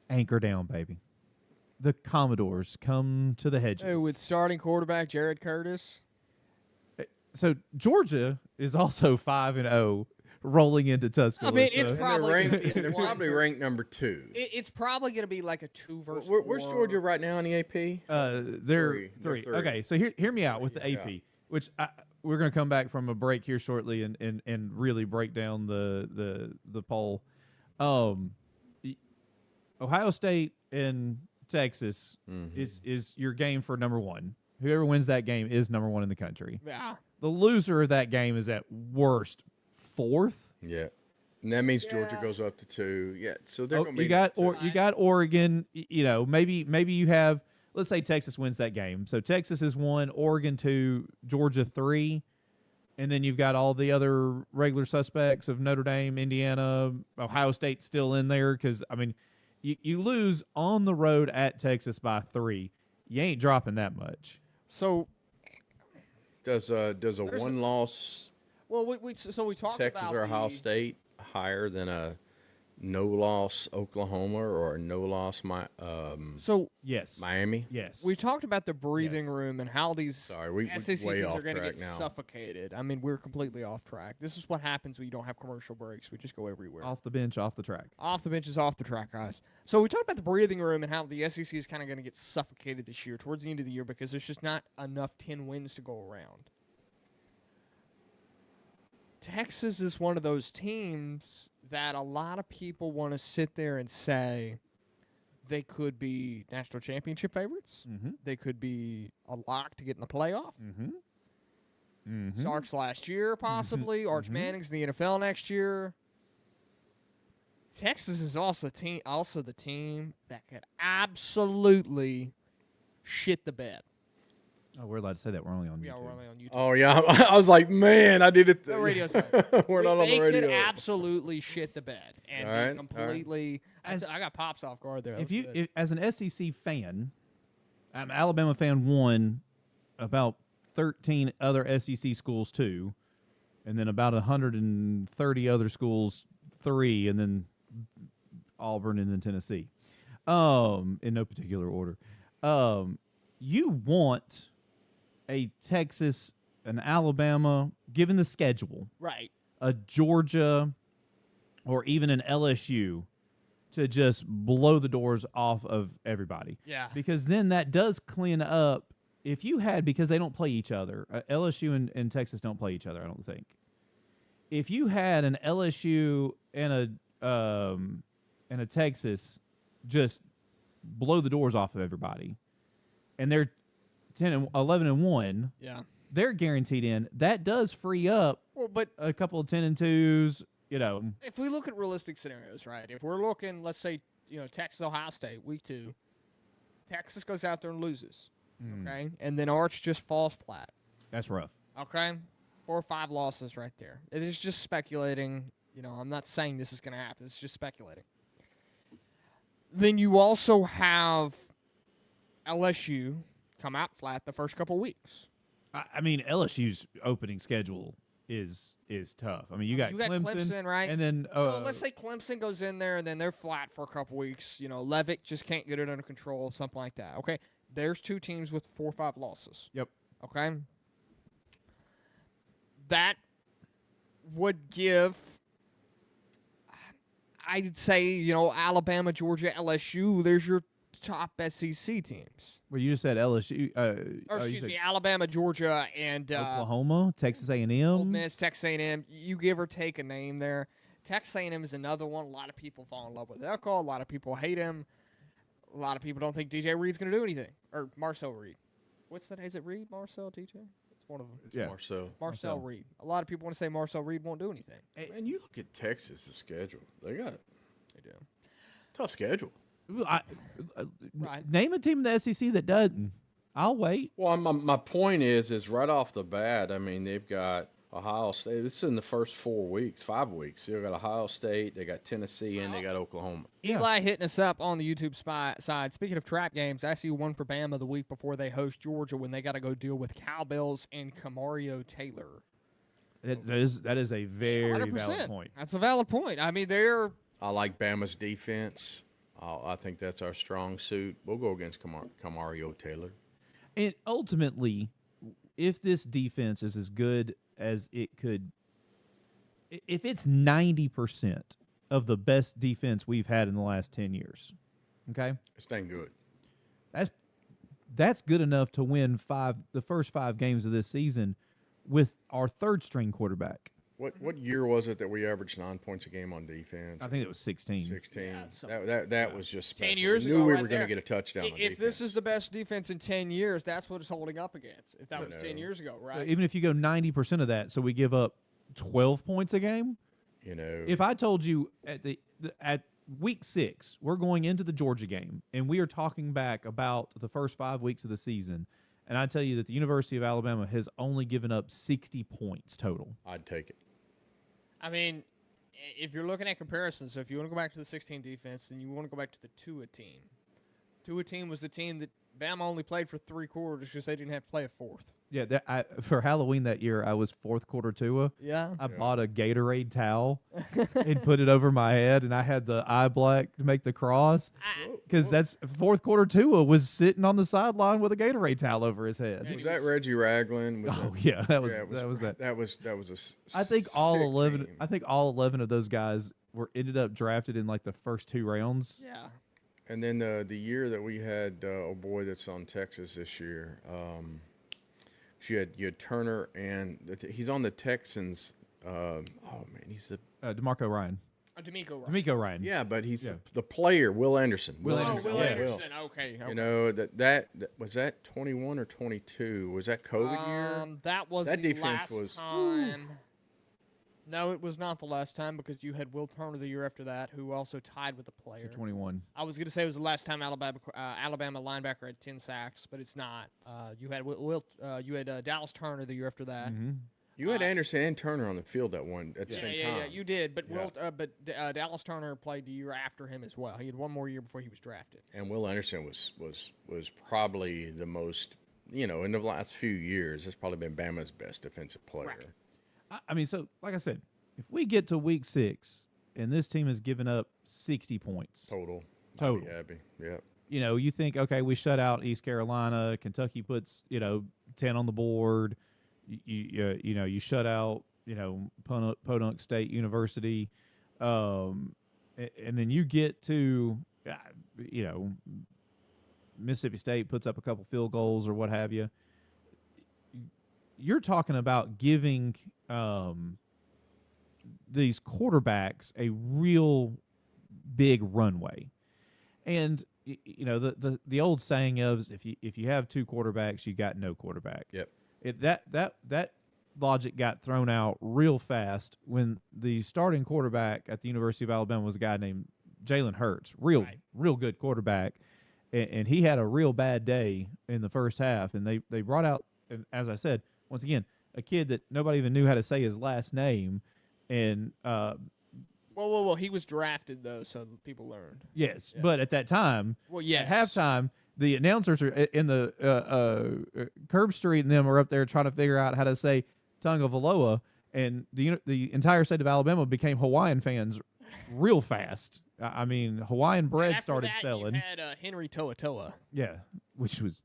anchor down, baby. The Commodores come to the hedges. Hey, with starting quarterback Jared Curtis. So Georgia is also 5-0, rolling into Tuscaloosa. I mean, it's probably they're probably ranked number 2. It's probably going to be like a 2 versus 4. Where's Georgia right now in the AP? They're 3. Okay, so hear me out with the AP, which we're going to come back from a break here shortly and really break down the poll. Ohio State and Texas is your game for number 1. Whoever wins that game is number 1 in the country. Yeah. The loser of that game is at worst 4th. Yeah. And that means Georgia goes up to 2. Yeah. So they're going to be. You got Oregon. You know, maybe you have. Let's say Texas wins that game. So Texas is 1, Oregon 2, Georgia 3, and then you've got all the other regular suspects of Notre Dame, Indiana, Ohio State still in there because I mean, You lose on the road at Texas by 3. You ain't dropping that much. So does a one loss? Well, we talked Texas about or Ohio State higher than a no loss Oklahoma or a no loss yes, Miami. Yes, we talked about the breathing room and how these SEC teams are going to get now. suffocated. I mean, we're completely off track. This is what happens when you don't have commercial breaks. We just go everywhere. Off the bench, off the track. Off the bench is off the track, guys. So we talked about the breathing room and how the SEC is kind of going to get suffocated this year towards the end of the year because there's just not enough 10 wins to go around. Texas is one of those teams that a lot of people want to sit there and say they could be national championship favorites. Mm-hmm. They could be a lock to get in the playoff. Mm-hmm. Mm-hmm. Sark's last year, possibly. Arch Manning's in the NFL next year. Texas is also the team that could absolutely shit the bed. Oh, we're allowed to say that. We're only on YouTube. Yeah, we're only on YouTube. Oh, yeah. I was like, man, I did it. The radio side. We're not on the radio. They could absolutely shit the bed. And completely. I got Pops off guard there. If as an SEC fan, I'm an Alabama fan 1, about 13 other SEC schools 2, and then about 130 other schools 3, and then Auburn and then Tennessee. In no particular order. You want a Texas, an Alabama, given the schedule, right? A Georgia, or even an LSU, to just blow the doors off of everybody. Yeah. Because then that does clean up. If you had, because they don't play each other, LSU and Texas don't play each other, I don't think. If you had an LSU and a Texas just blow the doors off of everybody, and they're 11-1. Yeah, they're guaranteed in. That does free up but a couple of 10-2s. You know, if we look at realistic scenarios, right? If we're looking, let's say, Texas, Ohio State, week 2, Texas goes out there and loses, okay, and then Arch just falls flat. That's rough. Okay, 4 or 5 losses right there. It is just speculating. I'm not saying this is going to happen. It's just speculating. Then you also have LSU come out flat the first couple weeks. I mean, LSU's opening schedule is tough. I mean, you got Clemson, right? And then so let's say Clemson goes in there and then they're flat for a couple weeks. Levitt just can't get it under control, something like that. Okay, there's 2 teams with 4 or 5 losses. Yep. Okay. That would give, I'd say, Alabama, Georgia, LSU. There's your top SEC teams. Well, you just said LSU. Excuse me, Alabama, Georgia, and Oklahoma, Texas A&M. Ole Miss, Texas A&M. You give or take a name there. Texas A&M is another one. A lot of people fall in love with Elko. A lot of people hate him. A lot of people don't think DJ Reed's going to do anything. Or Marcel Reed. What's that? Is it Reed, Marcel, DJ? It's one of them. It's Marcel Reed. A lot of people want to say Marcel Reed won't do anything. And you look at Texas' schedule. They do. Tough schedule. Right. Name a team in the SEC that doesn't. I'll wait. Well, my point is right off the bat, I mean, they've got Ohio State. This is in the first 5 weeks. They've got Ohio State, they got Tennessee, and they got Oklahoma. Eli hitting us up on the YouTube side. Speaking of trap games, I see one for Bama the week before they host Georgia when they got to go deal with Cowbells and Camario Taylor. That is a very 100%. valid point. That's a valid point. I mean, I like Bama's defense. I think that's our strong suit. We'll go against Camario Taylor. And ultimately, if this defense is as good as it could, if it's 90% of the best defense we've had in the last 10 years, okay? It's dang good. That's good enough to win the first 5 games of this season with our third-string quarterback. What year was it that we averaged 9 points a game on defense? I think it was 16. 16. Yeah, that was just special. 10 years we ago, knew we right were going to there. get a touchdown on defense. If this is the best defense in 10 years, that's what it's holding up against. If that was 10 years ago, right? So even if you go 90% of that, so we give up 12 points a game? If I told you at week 6, we're going into the Georgia game, and we are talking back about the first 5 weeks of the season, and I tell you that the University of Alabama has only given up 60 points total. I'd take it. I mean, if you're looking at comparisons, so if you want to go back to the 16 defense, then you want to go back to the Tua team. Tua team was the team that Bama only played for 3 quarters because they didn't have to play a fourth. Yeah, for Halloween that year, I was fourth quarter Tua. Yeah. I bought a Gatorade towel and put it over my head, and I had the eye black to make the cross. Because that's fourth quarter Tua was sitting on the sideline with a Gatorade towel over his head. Was that Reggie Ragland? That was that. That was a I think all 11. team. I think all 11 of those guys ended up drafted in like the first 2 rounds. Yeah. And then the year that we had, oh boy, that's on Texas this year. You had Turner, and he's on the Texans. Oh man, he's the DeMarco Ryan. DeMeco Ryan. Yeah, but he's the player, Will Anderson. Will Anderson. Will Anderson. Okay. You know that was that 21 or 22? Was that COVID year? That was that the defense last time. No, it was not the last time because you had Will Turner the year after that, who also tied with the player. 21. I was going to say it was the last time Alabama linebacker had 10 sacks, but it's not. You had Dallas Turner the year after that. Mm-hmm. You had Anderson and Turner on the field at the same time. Yeah, you did. But Dallas Turner played the year after him as well. He had one more year before he was drafted. And Will Anderson was probably the most, in the last few years, has probably been Bama's best defensive player. Right. I mean, so like I said, if we get to week 6 and this team has given up 60 points total, I'd be happy. Yeah. You think, okay, we shut out East Carolina, Kentucky puts 10 on the board. You shut out Podunk State University, and then you get to Mississippi State puts up a couple field goals or what have you. You're talking about giving these quarterbacks a real big runway, and the old saying is if you have 2 quarterbacks, you got no quarterback. Yep. That logic got thrown out real fast when the starting quarterback at the University of Alabama was a guy named Jalen Hurts, real good quarterback, and he had a real bad day in the first half, and they brought out, as I said, once again, a kid that nobody even knew how to say his last name, and Well, he was drafted though, so people learned. Yes, yeah. But at that time, at halftime, the announcers are in the Curb Street and them are up there trying to figure out how to say Tagovailoa, and the entire state of Alabama became Hawaiian fans real fast. I mean, Hawaiian bread started selling. You had Henry To'oTo'o. Yeah, which was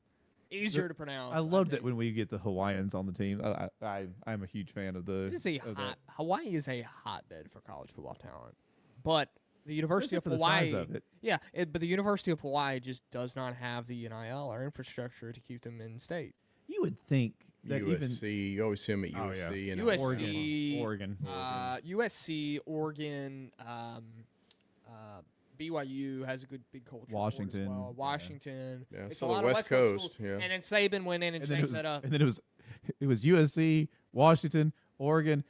easier to pronounce. I loved it when we get the Hawaiians on the team. I'm a huge fan of the. Hawaii is a hotbed for college football talent, but the University of Hawaii. The size of it. Yeah, but the University of Hawaii just does not have the NIL or infrastructure to keep them in state. You would think that USC, you always see them at USC and USC, Oregon, USC, Oregon. BYU has a good big culture. Washington, as well. Washington. Yeah, it's so a lot the of West Coast. Yeah. And then Saban went in and changed that up. And then it was USC, Washington, Oregon,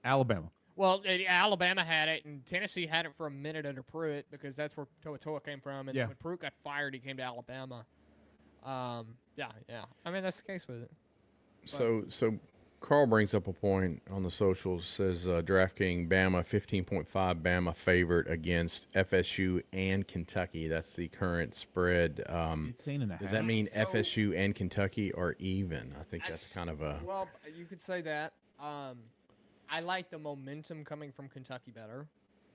Alabama. Well, Alabama had it, and Tennessee had it for a minute under Pruitt because that's where To'oTo'o came from. And when Pruitt got fired, he came to Alabama. Yeah. I mean, that's the case with it. So Carl brings up a point on the socials, says DraftKings Bama 15.5 Bama favorite against FSU and Kentucky. That's the current spread. 15.5. Does that mean FSU and Kentucky are even? I think that's kind of a. Well, you could say that. I like the momentum coming from Kentucky better.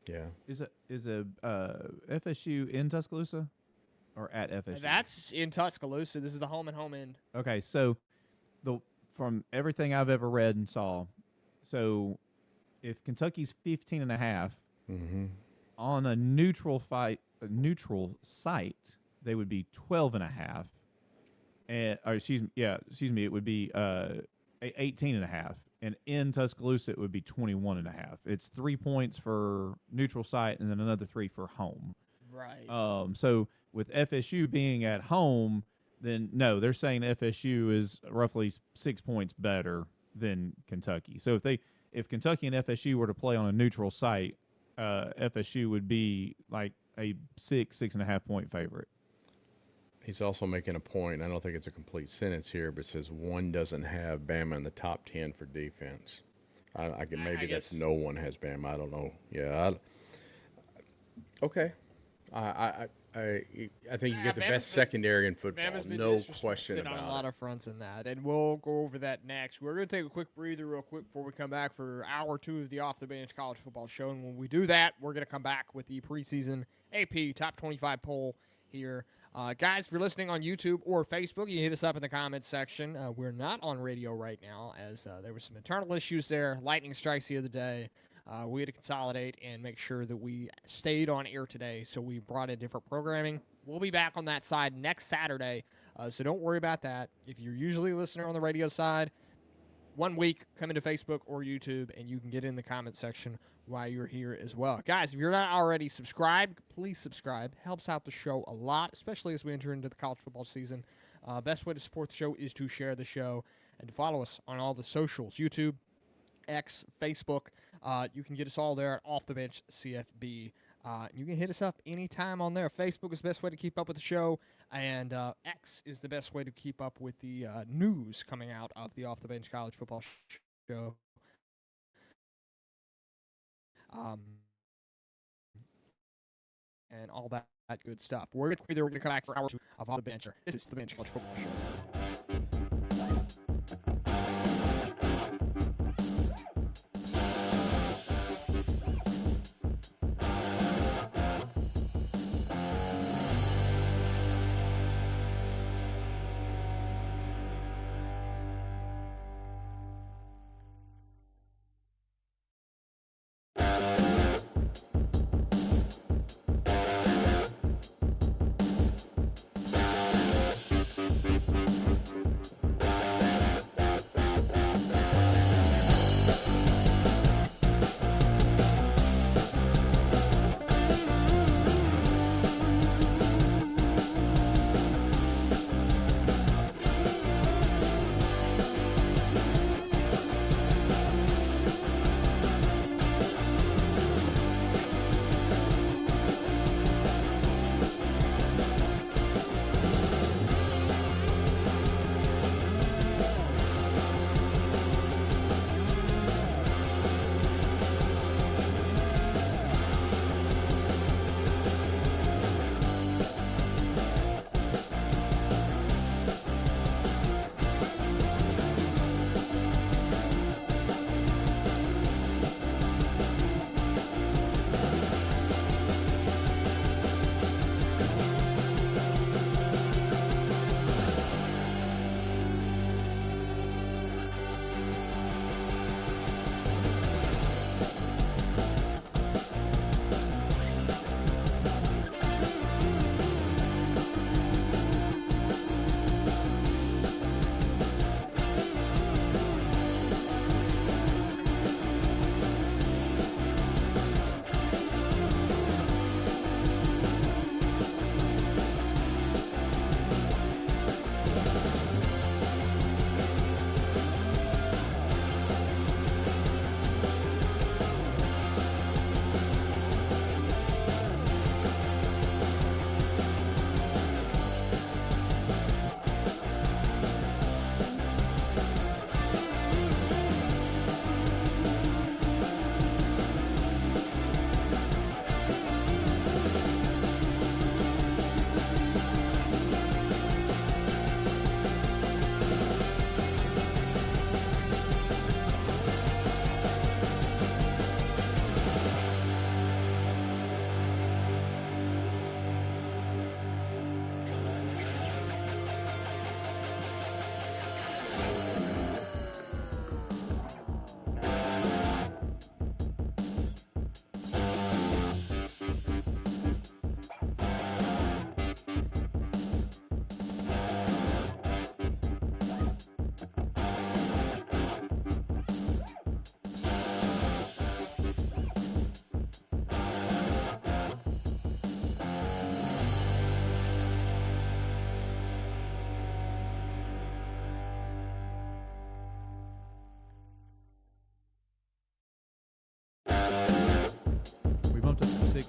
Yeah. Is a FSU in Tuscaloosa or at FSU? That's in Tuscaloosa. This is the home and home end. Okay, so from everything I've ever read and saw, so if Kentucky's 15.5 on a neutral site, they would be 12.5. Excuse me, it would be 18.5. And in Tuscaloosa, it would be 21.5. It's 3 points for neutral site and then another 3 for home. Right. So with FSU being at home, then no, they're saying FSU is roughly 6 points better than Kentucky. So if Kentucky and FSU were to play on a neutral site, FSU would be like a 6.5 point favorite. He's also making a point. I don't think it's a complete sentence here, but it says one doesn't have Bama in the top 10 for defense. I can maybe that's no one has Bama. I don't know. Yeah. Okay. I think you get the best secondary in football. No question about it. On a lot of fronts in that, and we'll go over that next. We're going to take a quick breather real quick before we come back for hour 2 of the Off the Bench College Football Show. And when we do that, we're going to come back with the preseason AP Top 25 poll here. Guys, if you're listening on YouTube or Facebook, you can hit us up in the comments section. We're not on radio right now as there were some internal issues there. Lightning strikes the other day. We had to consolidate and make sure that we stayed on air today, so we brought in different programming. We'll be back on that side next Saturday, so don't worry about that. If you're usually a listener on the radio side, 1 week, come into Facebook or YouTube, and you can get in the comment section while you're here as well. Guys, if you're not already subscribed, please subscribe. Helps out the show a lot, especially as we enter into the college football season. Best way to support the show is to share the show and to follow us on all the socials, YouTube, X, Facebook. You can get us all there at Off the Bench CFB. You can hit us up anytime on there. Facebook is the best way to keep up with the show, and X is the best way to keep up with the news coming out of the Off the Bench College Football Show. And all that good stuff. We're going to come back for hour 2 of Off the Bench. This is the Bench College Football Show.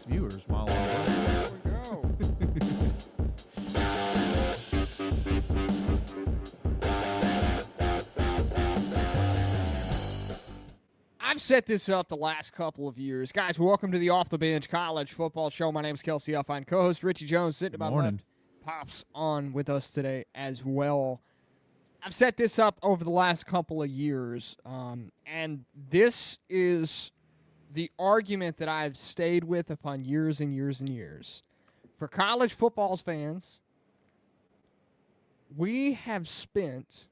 viewers while on the There we go. I've set this up the last couple of years. Guys, welcome to the Off the Bench College Football Show. My name is Kelsey Alfine, co-host Richie Jones, sitting to my left. Pops on with us today as well. I've set this up over the last couple of years, and this is the argument that I've stayed with upon years and years and years. For college football fans, we have spent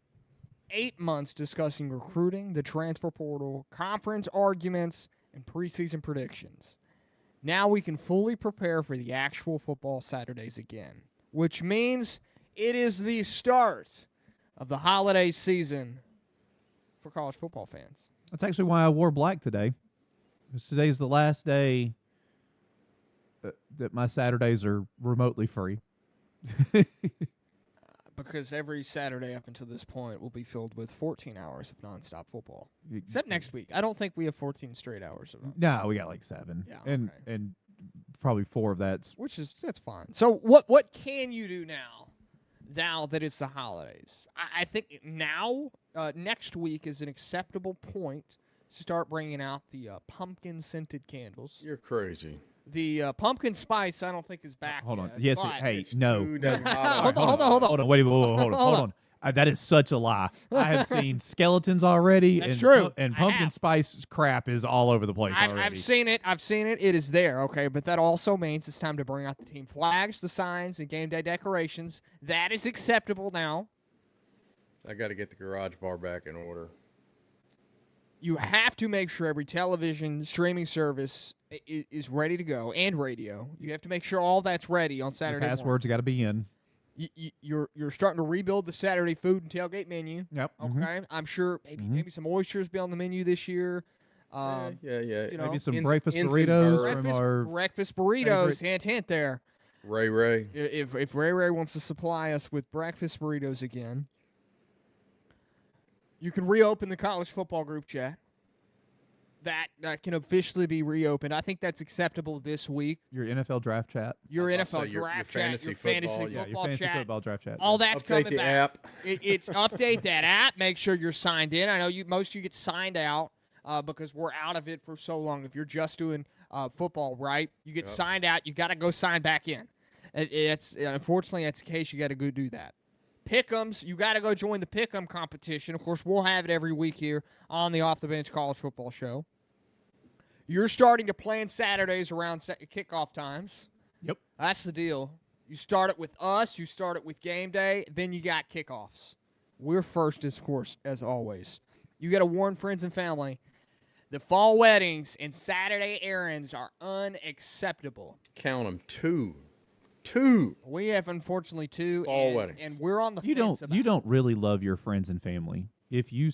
8 months discussing recruiting, the transfer portal, conference arguments, and preseason predictions. Now we can fully prepare for the actual football Saturdays again, which means it is the start of the holiday season for college football fans. That's actually why I wore black today. Because today's the last day that my Saturdays are remotely free. Because every Saturday up until this point will be filled with 14 hours of nonstop football. Except next week. I don't think we have 14 straight hours of nonstop. No, we got like 7. Yeah, and probably 4 of that's that's fine. So what can you do now that it's the holidays? I think now next week is an acceptable point to start bringing out the pumpkin scented candles. You're crazy. The pumpkin spice, I don't think is back. Hold on. Yet, Yes, hey, no. Hold on. Hold on. Wait, hold on. That is such a lie. I have seen skeletons already. That's true. And pumpkin spice crap is all over the place already. I've seen it. It is there, okay? But that also means it's time to bring out the team flags, the signs, and game day decorations. That is acceptable now. I got to get the garage bar back in order. You have to make sure every television streaming service is ready to go, and radio. You have to make sure all that's ready on Saturday. The passwords got to be in. You're starting to rebuild the Saturday food and tailgate menu. Yep. Okay. Mm-hmm. I'm sure maybe some oysters be on the menu this year. Yeah. You know, maybe some breakfast burritos from our breakfast burritos. Hint there. Ray. If Ray wants to supply us with breakfast burritos again. You can reopen the college football group chat. That can officially be reopened. I think that's acceptable this week. Your NFL draft chat. Your NFL draft chat. Your fantasy football draft chat. All that's update coming the back. App. It's update that app. Make sure you're signed in. I know most of you get signed out because we're out of it for so long. If you're just doing football, right? You get signed out. You got to go sign back in. Unfortunately, that's the case. You got to go do that. Pick'ems, you got to go join the Pick'em competition. Of course, we'll have it every week here on the Off the Bench College Football Show. You're starting to plan Saturdays around kickoff times. Yep. That's the deal. You start it with us. You start it with game day. Then you got kickoffs. We're first, of course, as always. You got to warn friends and family. The fall weddings and Saturday errands are unacceptable. Count them. 2. We have, unfortunately, 2. Fall weddings. And we're on the fence about You don't really love your friends and family. If you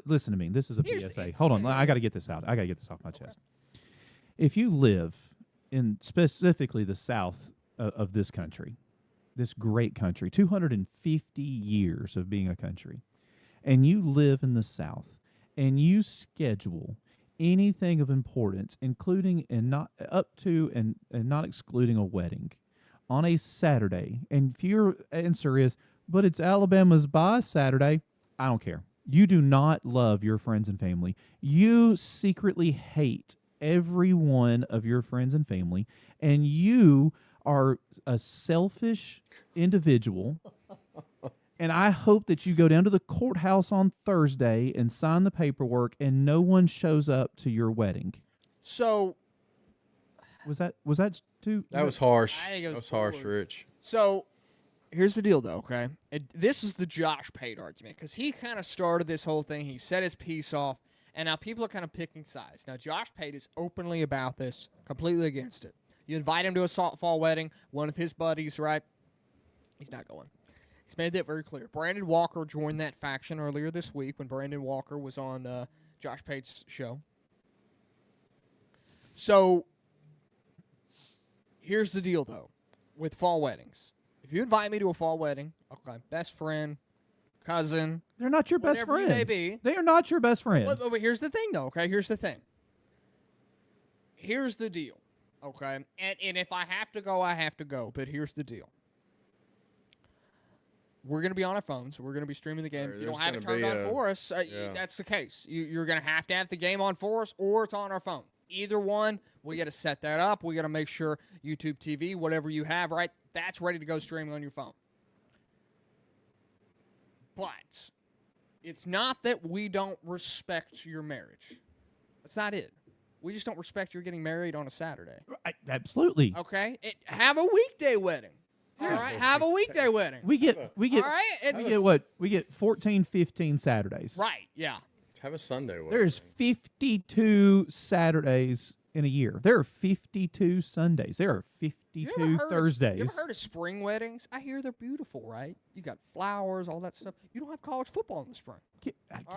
listen to me, this is a PSA. Hold on, I got to get this out. I got to get this off my chest. If you live in specifically the south of this country, this great country, 250 years of being a country, and you live in the south, and you schedule anything of importance, including and not up to and not excluding a wedding, on a Saturday, and if your answer is, but it's Alabama's bye Saturday, I don't care. You do not love your friends and family. You secretly hate every one of your friends and family, and you are a selfish individual. And I hope that you go down to the courthouse on Thursday and sign the paperwork, and no one shows up to your wedding. So, was that too? That was harsh. I think it was that was harsh, Rich. So, here's the deal, though. Okay, this is the Josh Pate argument because he kind of started this whole thing. He set his piece off, and now people are kind of picking sides. Now, Josh Pate is openly about this, completely against it. You invite him to a fall wedding, one of his buddies, right? He's not going. He's made that very clear. Brandon Walker joined that faction earlier this week when Brandon Walker was on Josh Pate's show. So, here's the deal, though, with fall weddings. If you invite me to a fall wedding, okay, best friend, cousin. They're not your best friend. May be. They are not your best friend. But here's the thing, though, okay? Here's the thing. Here's the deal, okay? And if I have to go, I have to go. But here's the deal. we're going to be on our phones. We're going to be streaming the game. If you don't have it turned on for us, that's the case. You're going to have the game on for us, or it's on our phone. Either one, we got to set that up. We got to make sure YouTube TV, whatever you have, right, that's ready to go streaming on your phone. But it's not that we don't respect your marriage. That's not it. We just don't respect your getting married on a Saturday. Absolutely. Okay? Have a weekday wedding. All right? Have a weekday wedding. We get all right? We get 14, 15 Saturdays. Right, yeah. Have a Sunday wedding. There's 52 Saturdays in a year. There are 52 Sundays. There are 52 Thursdays. You ever heard of spring weddings? I hear they're beautiful, right? You got flowers, all that stuff. You don't have college football in the spring. Get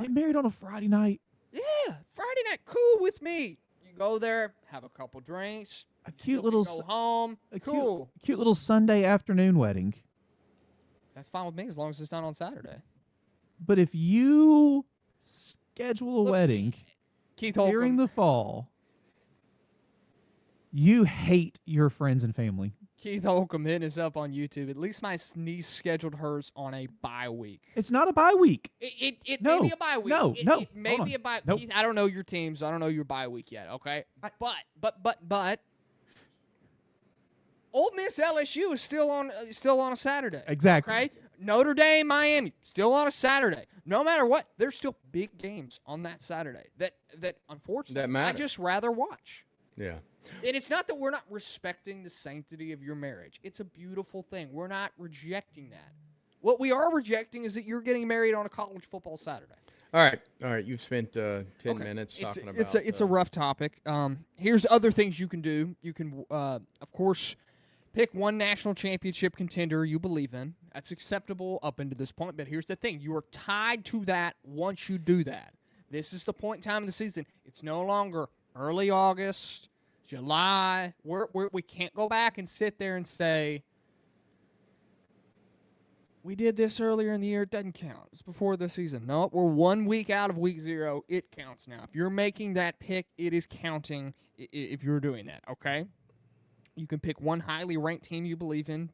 married on a Friday night. Yeah, Friday night, cool with me. You go there, have a couple drinks, go home, cool. Cute little Sunday afternoon wedding. That's fine with me as long as it's not on Saturday. But if you schedule a wedding Keith Holcomb, during the fall, you hate your friends and family. Keith Holcomb hitting us up on YouTube. At least my niece scheduled hers on a bye week. It's not a bye week. It may be a bye week. It may be a bye week. Nope. Keith, I don't know your teams. I don't know your bye week yet, okay? But Ole Miss LSU is still on a Saturday. Exactly. Okay? Notre Dame, Miami, still on a Saturday. No matter what, there's still big games on that Saturday that unfortunately I just rather watch. Yeah. And it's not that we're not respecting the sanctity of your marriage. It's a beautiful thing. We're not rejecting that. What we are rejecting is that you're getting married on a college football Saturday. All right. You've spent 10 minutes talking about it's a rough topic. Here's other things you can do. You can, of course, pick one national championship contender you believe in. That's acceptable up until this point. But here's the thing. You are tied to that once you do that. This is the point in time of the season. It's no longer early August, July. We can't go back and sit there and say, we did this earlier in the year. It doesn't count. It's before the season. No, we're 1 week out of week 0. It counts now. If you're making that pick, it is counting if you're doing that, okay? You can pick one highly ranked team you believe in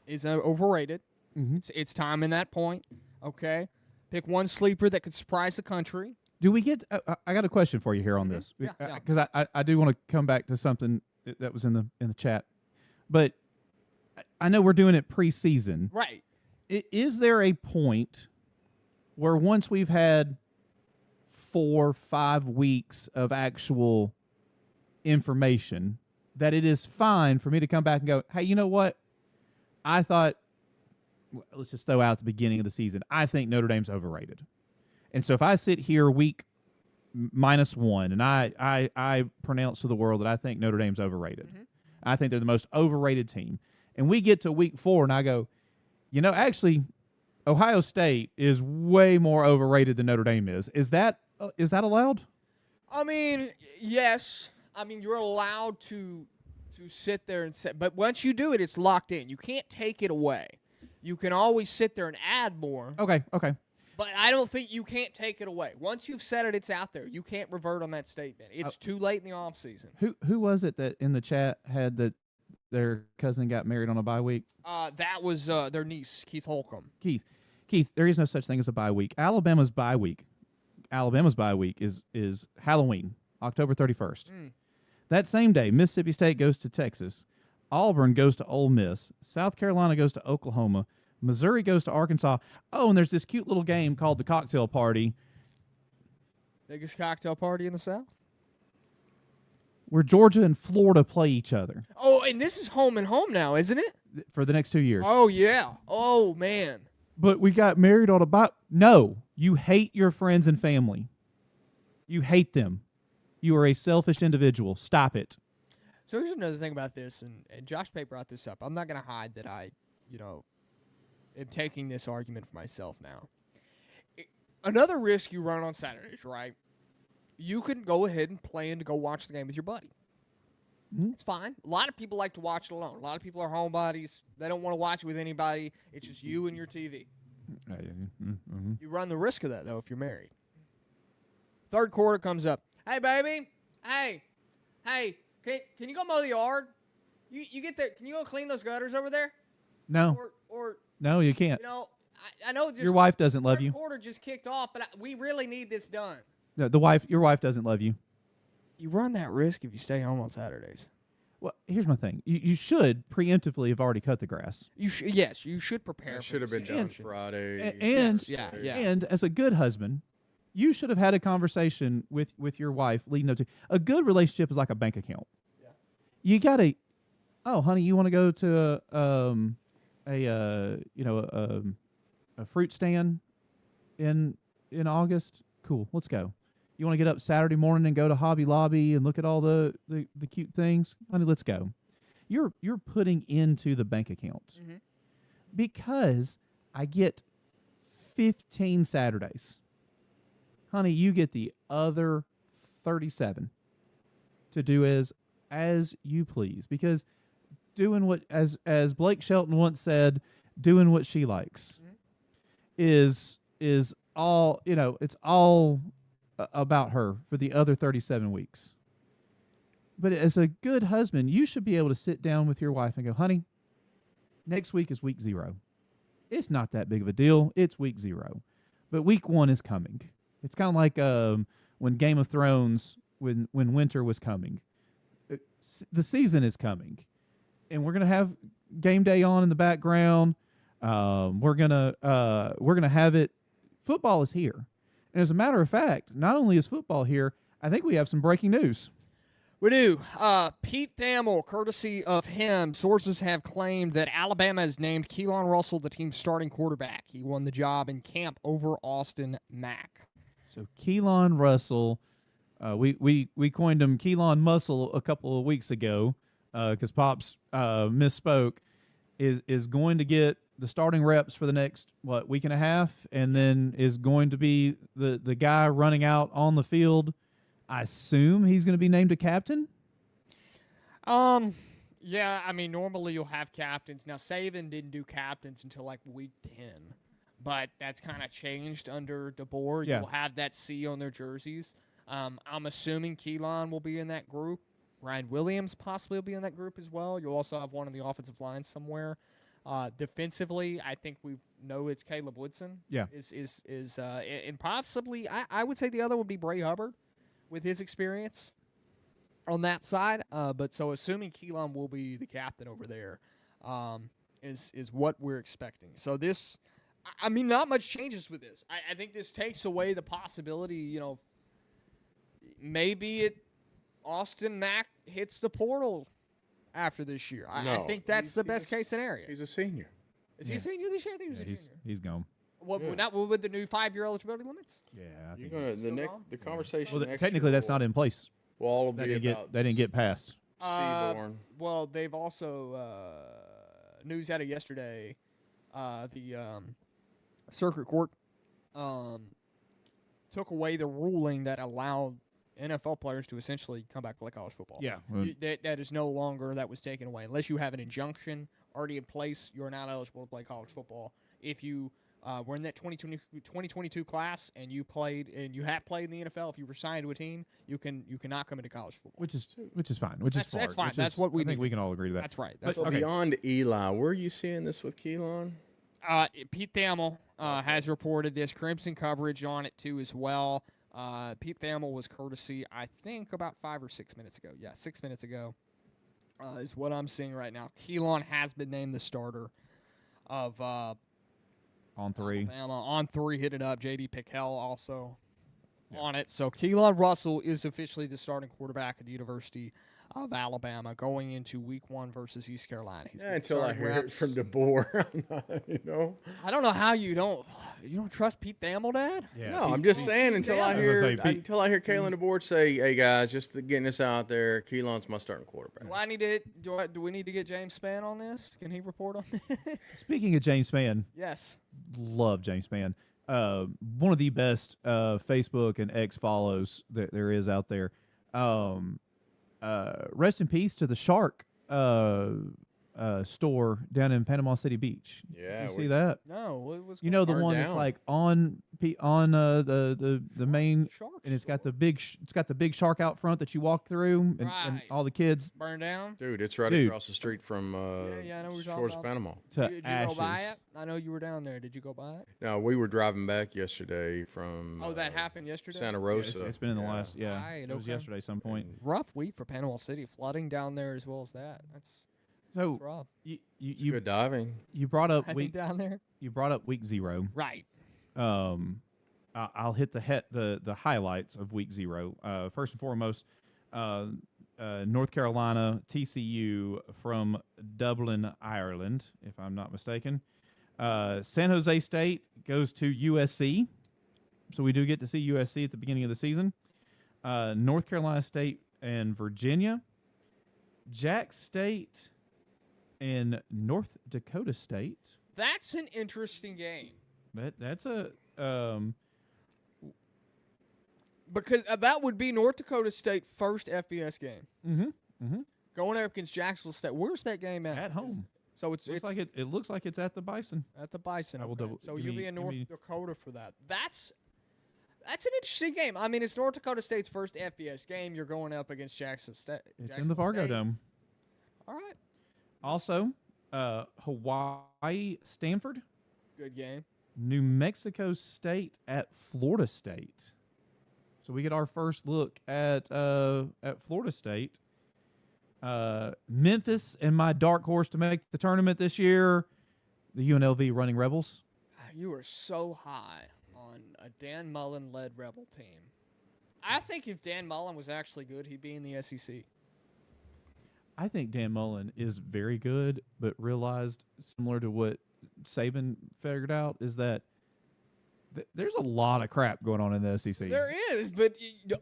is overrated. Mm-hmm. It's time in that point, okay? Pick one sleeper that could surprise the country. Do we get I got a question for you here on this. Because I do want to come back to something that was in the chat. But I know we're doing it preseason. Right. Is there a point where once we've had 4 or 5 weeks of actual information that it is fine for me to come back and go, hey, you know what? I thought, let's just throw out the beginning of the season, I think Notre Dame's overrated. And so if I sit here week -1 and I pronounce to the world that I think Notre Dame's overrated, I think they're the most overrated team, and we get to week 4 and I go, you know, actually, Ohio State is way more overrated than Notre Dame is. Is that allowed? I mean, yes. I mean, you're allowed to sit there and say, but once you do it, it's locked in. You can't take it away. You can always sit there and add more. Okay. But I don't think you can't take it away. Once you've said it, it's out there. You can't revert on that statement. It's too late in the offseason. Who was it that in the chat had that their cousin got married on a bye week? That was their niece, Keith Holcomb. Keith, there is no such thing as a bye week. Alabama's bye week is Halloween, October 31st. That same day, Mississippi State goes to Texas. Auburn goes to Ole Miss. South Carolina goes to Oklahoma. Missouri goes to Arkansas. Oh, and there's this cute little game called the Cocktail Party. Biggest cocktail party in the South? Where Georgia and Florida play each other. Oh, and this is home and home now, isn't it? For the next 2 years. Oh, yeah. Oh, man. But we got married on a bye. No, you hate your friends and family. You hate them. You are a selfish individual. Stop it. So here's another thing about this, and Josh Pate brought this up. I'm not going to hide that I, am taking this argument for myself now. Another risk you run on Saturdays, right? You can go ahead and plan to go watch the game with your buddy. Mm-hmm. It's fine. A lot of people like to watch it alone. A lot of people are homebodies. They don't want to watch it with anybody. It's just you and your TV. Mm-hmm. You run the risk of that, though, if you're married. Third quarter comes up. Hey, baby. Hey, can you go mow the yard? You get there. Can you go clean those gutters over there? No. Or no, you can't. I know your wife doesn't love you. Quarter just kicked off, but we really need this done. No, your wife doesn't love you. You run that risk if you stay home on Saturdays. Well, here's my thing. You should preemptively have already cut the grass. Yes, you should prepare. It should have been done Friday. And as a good husband, you should have had a conversation with your wife leading up to. A good relationship is like a bank account. Yeah. You gotta. Oh, honey, you want to go to a fruit stand in August? Cool, let's go. You want to get up Saturday morning and go to Hobby Lobby and look at all the cute things? Honey, let's go. You're putting into the bank account. Mm-hmm. Because I get 15 Saturdays. Honey, you get the other 37 to do as you please. Because doing what, as Blake Shelton once said, doing what she likes is all, it's all about her for the other 37 weeks. But as a good husband, you should be able to sit down with your wife and go, honey, next week is week 0. It's not that big of a deal. It's week 0. But week 1 is coming. It's kind of like when Game of Thrones, when winter was coming. The season is coming. And we're going to have game day on in the background. We're gonna have it. Football is here. And as a matter of fact, not only is football here, I think we have some breaking news. We do. Pete Thamel, courtesy of him, sources have claimed that Alabama has named Keelon Russell the team's starting quarterback. He won the job in camp over Austin Mack. So Keelon Russell, we coined him Keelon Muscle a couple of weeks ago because Pops misspoke, is going to get the starting reps for the next, week and a half, and then is going to be the guy running out on the field. I assume he's going to be named a captain? Yeah, I mean, normally you'll have captains. Now, Saban didn't do captains until like week 10, but that's kind of changed under DeBoer. Yeah. You'll have that C on their jerseys. I'm assuming Keelon will be in that group. Ryan Williams possibly will be in that group as well. You'll also have one on the offensive line somewhere. Defensively, I think we know it's Caleb Woodson. Yeah, and possibly I would say the other would be Bray Hubbard with his experience on that side. But so assuming Keelon will be the captain over there, is what we're expecting. So this, I mean, not much changes with this. I think this takes away the possibility. Maybe Austin Mack hits the portal after this year. I think that's the best case scenario. He's a senior. Is he a senior this year? I think he was a senior. He's gone. With the new 5-year eligibility limits? Yeah, I think the conversation. Well, technically, that's not in place. Well, all they didn't get passed. Seaborn. Well, they've also news out of yesterday. The circuit court took away the ruling that allowed NFL players to essentially come back to play college football. Yeah. That is no longer, that was taken away. Unless you have an injunction already in place, you're not eligible to play college football. If you were in that 2022 class and you played and you have played in the NFL, if you were signed to a team, you cannot come into college football. Which is fine. That's fine. That's what we think we can all agree to that. That's right. Beyond Eli, where are you seeing this with Keelon? Pete Thamel has reported this. Crimson coverage on it too as well. Pete Thamel was courtesy, I think, about 5 or 6 minutes ago. Yeah, 6 minutes ago is what I'm seeing right now. Keelon has been named the starter of on 3. Alabama. On 3, hit it up. J.D. Pickell also on it. So Keelon Russell is officially the starting quarterback at the University of Alabama going into week 1 versus East Carolina. Until I hear it from DeBoer, I don't know how you don't trust Pete Thamel, Dad? Yeah, no, I'm just saying until I hear Kalen DeBoer say, "Hey guys, just getting this out there, Keelon's my starting quarterback." Do we need to get James Spann on this? Can he report on this? Speaking of James Spann, yes, love James Spann. One of the best Facebook and X follows that there is out there. Rest in peace to the Shark store down in Panama City Beach. Yeah, did you see that? No, it was. The one that's like on on the main, Sharks, and it's got the big shark out front that you walk through, and all the kids burn down. Dude, it's right across the street from I know Shores of Panama. To did you ashes. go by it? I know you were down there. Did you go by it? No, we were driving back yesterday from. Oh, that happened yesterday. Santa Rosa. It's been in the last. Yeah, right, it was yesterday some point. Rough week for Panama City, flooding down there as well as that. That's rough. You good diving. You brought up week down there. You brought up week 0. Right. I'll hit the highlights of week 0. First and foremost, North Carolina TCU from Dublin, Ireland, if I'm not mistaken. San Jose State goes to USC, so we do get to see USC at the beginning of the season. North Carolina State and Virginia, Jax State and North Dakota State. That's an interesting game. That's a because that would be North Dakota State first FBS game. Going up against Jacksonville State. Where's that game at? At home. So it looks like it's at the Bison. At the Bison. Okay. So you'll be in North Dakota for that. That's an interesting game. I mean, it's North Dakota State's first FBS game. You're going up against Jackson State. It's in the Fargo Dome. All right. Also, Hawaii, Stanford. Good game. New Mexico State at Florida State. So we get our first look at Florida State. Memphis and my dark horse to make the tournament this year, the UNLV Running Rebels. You are so high on a Dan Mullen-led Rebel team. I think if Dan Mullen was actually good, he'd be in the SEC. I think Dan Mullen is very good, but realized, similar to what Saban figured out, is that there's a lot of crap going on in the SEC. There is, but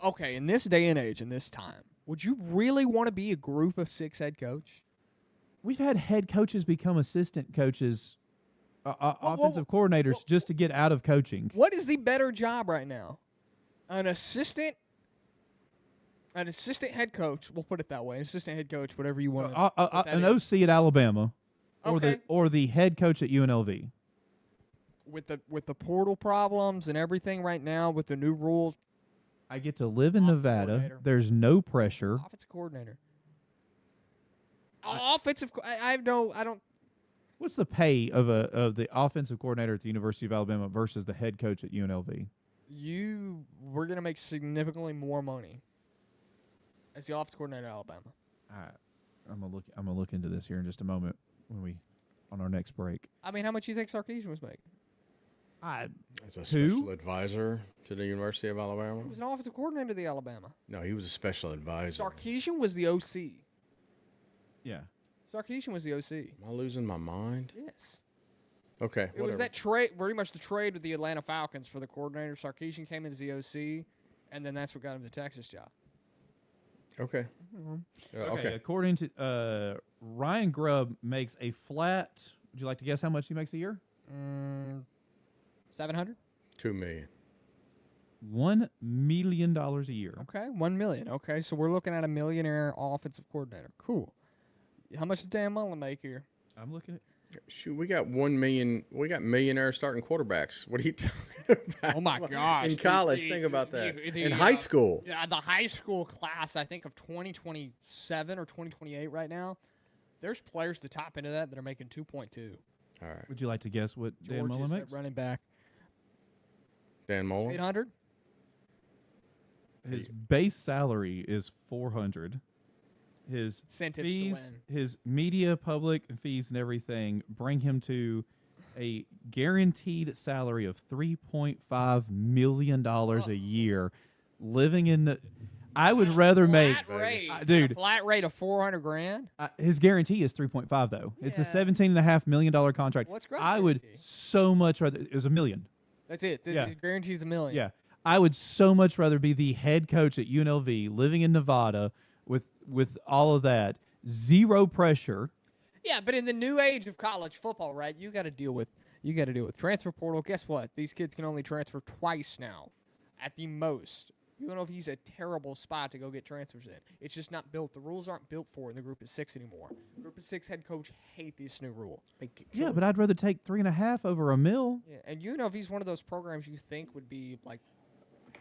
okay, in this day and age, in this time, would you really want to be a group of 6 head coach? We've had head coaches become assistant coaches, offensive coordinators, just to get out of coaching. What is the better job right now? An assistant head coach. We'll put it that way. An assistant head coach, whatever you want. An OC at Alabama, or the head coach at UNLV. With the portal problems and everything right now, with the new rules, I get to live in Nevada. There's no pressure. Offensive coordinator. I don't. What's the pay of the offensive coordinator at the University of Alabama versus the head coach at UNLV? We're gonna make significantly more money as the offensive coordinator at Alabama. I'm gonna look into this here in just a moment on our next break. I mean, how much do you think Sarkisian was making? As a special advisor to the University of Alabama? He was an offensive coordinator of the Alabama. No, he was a special advisor. Sarkisian was the OC. Yeah. Sarkisian was the OC. Am I losing my mind? Yes. Okay. It was that trade, pretty much the trade with the Atlanta Falcons for the coordinator. Sarkisian came in as the OC, and then that's what got him the Texas job. Okay. Okay. According to Ryan Grubb makes a flat. Would you like to guess how much he makes a year? 700. $2 million. $1 million a year. Okay, $1 million. Okay, so we're looking at a millionaire offensive coordinator. Cool. How much did Dan Mullen make here? I'm looking at. Shoot, we got 1 million. We got millionaire starting quarterbacks. What are you talking about? Oh my gosh! In college, think about that. In high school. Yeah, the high school class, I think of 2027 or 2028 right now. There's players at the top end of that are making 2.2. All right. Would you like to guess what Dan Mullen makes? Running back. Dan Mullen. 800. His base salary is $400. His fees, his media, public fees, and everything bring him to a guaranteed salary of $3.5 million a year. Living in the, I would rather make, dude, a flat rate of $400,000. His guarantee is 3.5 though. Yeah. It's a $17.5 million contract. What's I would so much rather. It was $1 million. That's it. His guarantee is $1 million. Yeah, I would so much rather be the head coach at UNLV, living in Nevada, with all of that, zero pressure. Yeah, but in the new age of college football, right? You got to deal with transfer portal. Guess what? These kids can only transfer twice now, at the most. UNLV is a terrible spot to go get transfers in. It's just not built. The rules aren't built for it in the Group of 6 anymore. Group of 6 head coach hate this new rule. Yeah, but I'd rather take 3.5 over a mil. Yeah, and UNLV is one of those programs you think would be like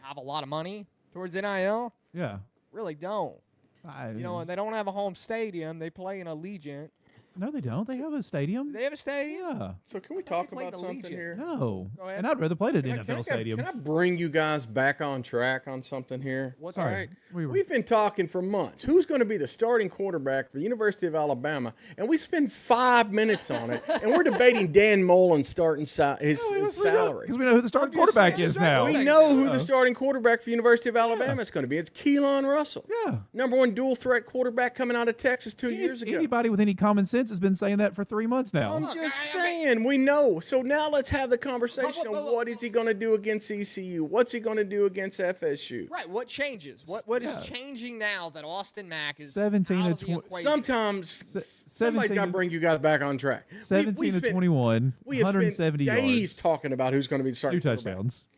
have a lot of money towards NIL. Yeah, really don't. And they don't have a home stadium. They play in Allegiant. No, they don't. They have a stadium. They have a stadium? Yeah. So can we talk about something here? No. And I'd rather play at an NFL stadium. Can I bring you guys back on track on something here? What's all right? We've been talking for months. Who's going to be the starting quarterback for the University of Alabama? And we spend 5 minutes on it, and we're debating Dan Mullen starting his salary. Because we know who the starting quarterback is now. We know who the starting quarterback for the University of Alabama is going to be. It's Keelon Russell. Yeah. #1 dual threat quarterback coming out of Texas 2 years ago. Anybody with any common sense has been saying that for 3 months now. I'm just saying, we know. So now let's have the conversation of what is he going to do against ECU? What's he going to do against FSU? Right. What changes? What is changing now that Austin Mack is 17 out to of the equation? Sometimes somebody's got to bring you guys back on track. 17 to 21, we have 170 spent days yards. talking about who's going to be the starting 2 touchdowns.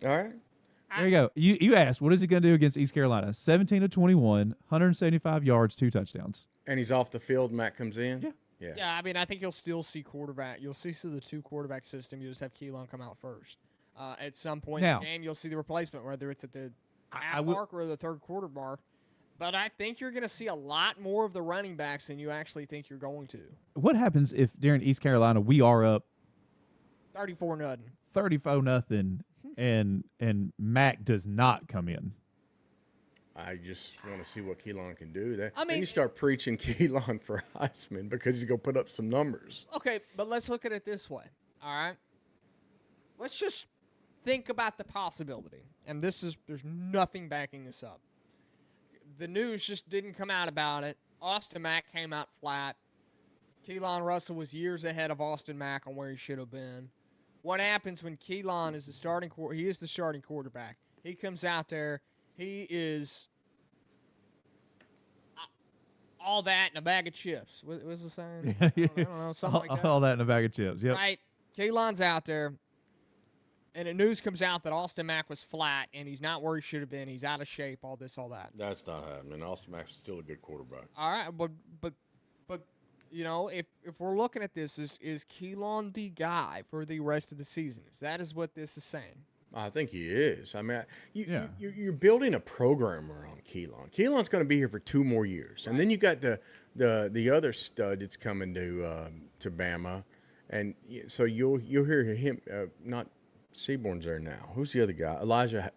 All right. There you go. You asked, what is he going to do against East Carolina? 17 to 21, 175 yards, 2 touchdowns. And he's off the field. Matt comes in. Yeah, I mean, I think you'll still see quarterback. You'll see the 2 quarterback system. You just have Keelon come out first. At some point in the game, you'll see the replacement, whether it's at the half mark or the third quarter mark. But I think you're going to see a lot more of the running backs than you actually think you're going to. What happens if during East Carolina we are up 34-0, 34-0, and Mack does not come in? I just want to see what Keelon can do. Then I mean, you start preaching Keelon for Heisman because he's going to put up some numbers. Okay, but let's look at it this way. All right, let's just think about the possibility, and there's nothing backing this up. The news just didn't come out about it. Austin Mack came out flat. Keelon Russell was years ahead of Austin Mack on where he should have been. What happens when Keelon is the starting he is the starting quarterback. He comes out there. He is all that in a bag of chips. What's the saying? I don't know, something like that. All that in a bag of chips, yep. Right. Keelon's out there, and the news comes out that Austin Mack was flat, and he's not where he should have been. He's out of shape, all this, all that. That's not happening. Austin Mack's still a good quarterback. All right, but you know, if we're looking at this, is Keelon the guy for the rest of the season? That is what this is saying. I think he is. I mean, you're building a program around Keelon. Keelon's going to be here for 2 more years, and then you got the other stud that's coming to Bama, and so you'll hear him. Not Seaborn's there now. Who's the other guy? Elijah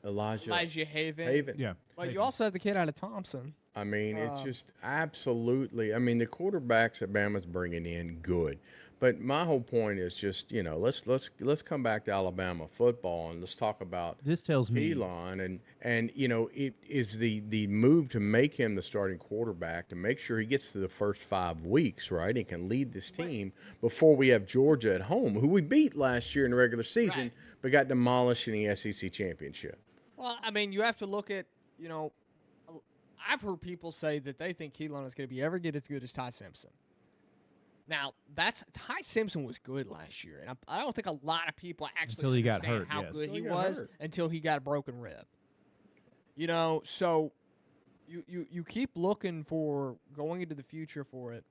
Haven. Yeah. But you also have the kid out of Thompson. I mean, it's just absolutely. I mean, the quarterbacks that Bama's bringing in, good. But my whole point is just, let's come back to Alabama football and let's talk about this tells me Keelon and it is the move to make him the starting quarterback to make sure he gets to the first 5 weeks, right, and can lead this team before we have Georgia at home, who we beat last year in the regular season, but got demolished in the SEC championship. Well, I mean, you have to look at, I've heard people say that they think Keelon is going to be ever get as good as Ty Simpson. Now, Ty Simpson was good last year, and I don't think a lot of people actually understand how good he was until he got a broken rib. So you keep looking for going into the future for it.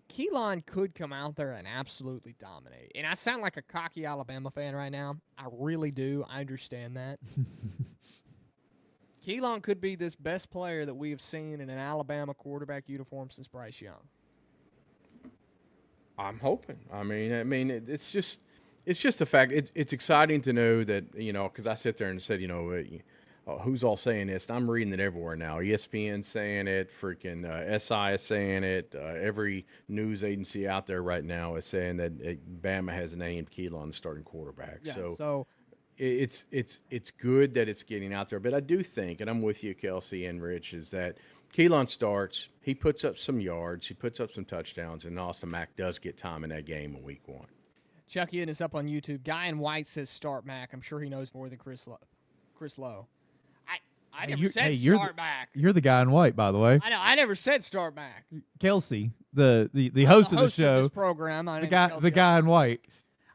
Keelon could come out there and absolutely dominate. And I sound like a cocky Alabama fan right now. I really do. I understand that. Keelon could be this best player that we have seen in an Alabama quarterback uniform since Bryce Young. I'm hoping. I mean, it's just the fact. It's exciting to know that because I sit there and said, who's all saying this? And I'm reading it everywhere now. ESPN saying it, freaking SI is saying it. Every news agency out there right now is saying that Bama has named Keelon the starting quarterback. Yeah, so it's good that it's getting out there. But I do think, and I'm with you, Kelsey and Rich, is that Keelon starts, he puts up some yards, he puts up some touchdowns, and Austin Mack does get time in that game in week 1. Chucky is up on YouTube. Guy in white says start Mack. I'm sure he knows more than Chris Lowe. I never said start Mack. You're the guy in white, by the way. I know. I never said start Mack. Kelsey, the host of the show, of this program, the guy in white.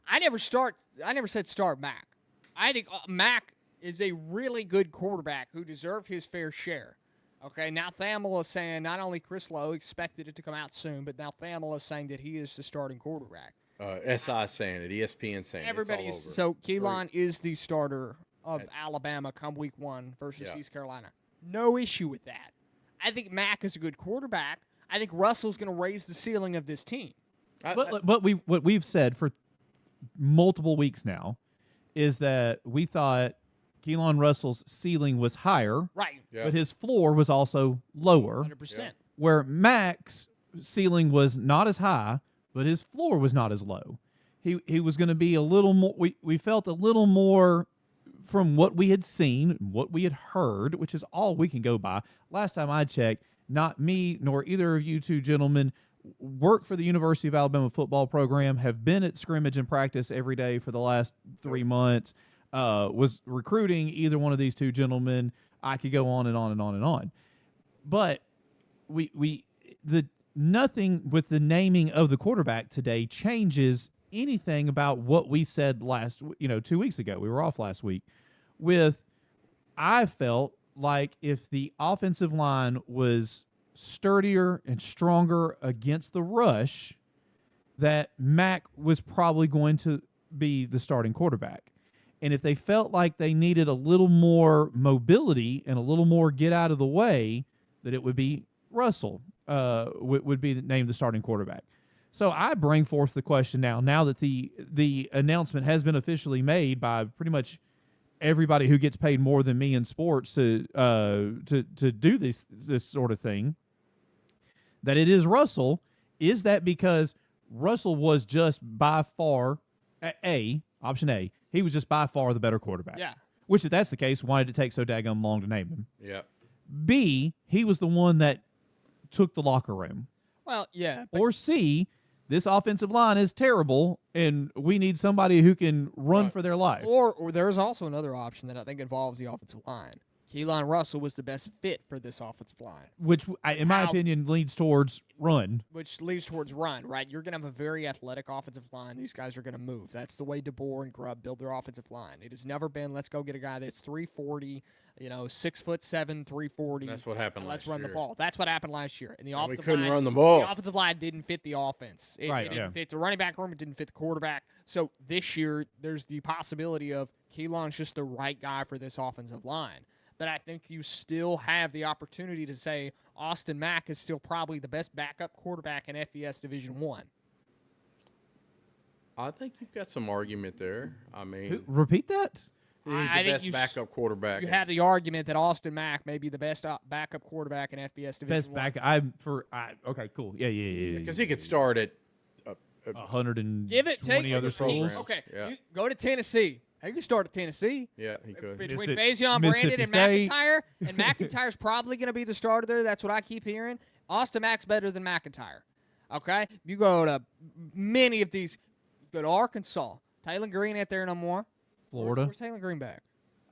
I never said start Mack. I think Mack is a really good quarterback who deserved his fair share. Okay, now Thamel is saying not only Chris Lowe expected it to come out soon, but now Thamel is saying that he is the starting quarterback. SI saying it, ESPN saying everybody it. So Keelon is the starter of Alabama come week 1 versus East Carolina. No issue with that. I think Mack is a good quarterback. I think Russell's going to raise the ceiling of this team. But what we've said for multiple weeks now is that we thought Keelon Russell's ceiling was higher, right? But his floor was also lower, 100%. Where Mack's ceiling was not as high, but his floor was not as low. He was going to be a little more. We felt a little more from what we had seen, what we had heard, which is all we can go by. Last time I checked, not me nor either of you two gentlemen work for the University of Alabama football program, have been at scrimmage and practice every day for the last 3 months, was recruiting either one of these two gentlemen. I could go on and on and on and on. But nothing with the naming of the quarterback today changes anything about what we said 2 weeks ago. We were off last week I felt like if the offensive line was sturdier and stronger against the rush, that Mack was probably going to be the starting quarterback. And if they felt like they needed a little more mobility and a little more get out of the way, that it would be Russell would be named the starting quarterback. So I bring forth the question now that the announcement has been officially made by pretty much everybody who gets paid more than me in sports to do this sort of thing, that it is Russell. Is that because Russell was just by far option A, he was just by far the better quarterback? Yeah. Which, if that's the case, why did it take so daggum long to name him? Yeah. B, he was the one that took the locker room. Well, yeah. Or C, this offensive line is terrible, and we need somebody who can run for their life. Or there's also another option that I think involves the offensive line. Keelon Russell was the best fit for this offensive line. Which, in my opinion, leads towards run. Which leads towards run, right? You're going to have a very athletic offensive line. These guys are going to move. That's the way DeBoer and Grubb build their offensive line. It has never been, let's go get a guy that's 340, 6'7", 340. That's what happened last year. Let's run the ball. That's what happened last year. And the offensive we couldn't line, run the ball. The offensive line didn't fit the offense. It didn't fit the running back room. It didn't fit the quarterback. So this year, there's the possibility of Keelon's just the right guy for this offensive line. But I think you still have the opportunity to say Austin Mack is still probably the best backup quarterback in FBS Division I. I think you've got some argument there. I mean, repeat that. He's the best backup quarterback. You have the argument that Austin Mack may be the best backup quarterback in FBS Division Best backup. Okay, cool. Yeah. Because he could start at 120 other schools. Okay, you go to Tennessee. He could start at Tennessee. Yeah, he could. Between Faison, Brandon, and McIntyre. And McIntyre's probably going to be the starter there. That's what I keep hearing. Austin Mack's better than McIntyre. Okay? You go to many of these. Go to Arkansas. Taylor Green ain't there no more. Florida. Where's Taylor Green back?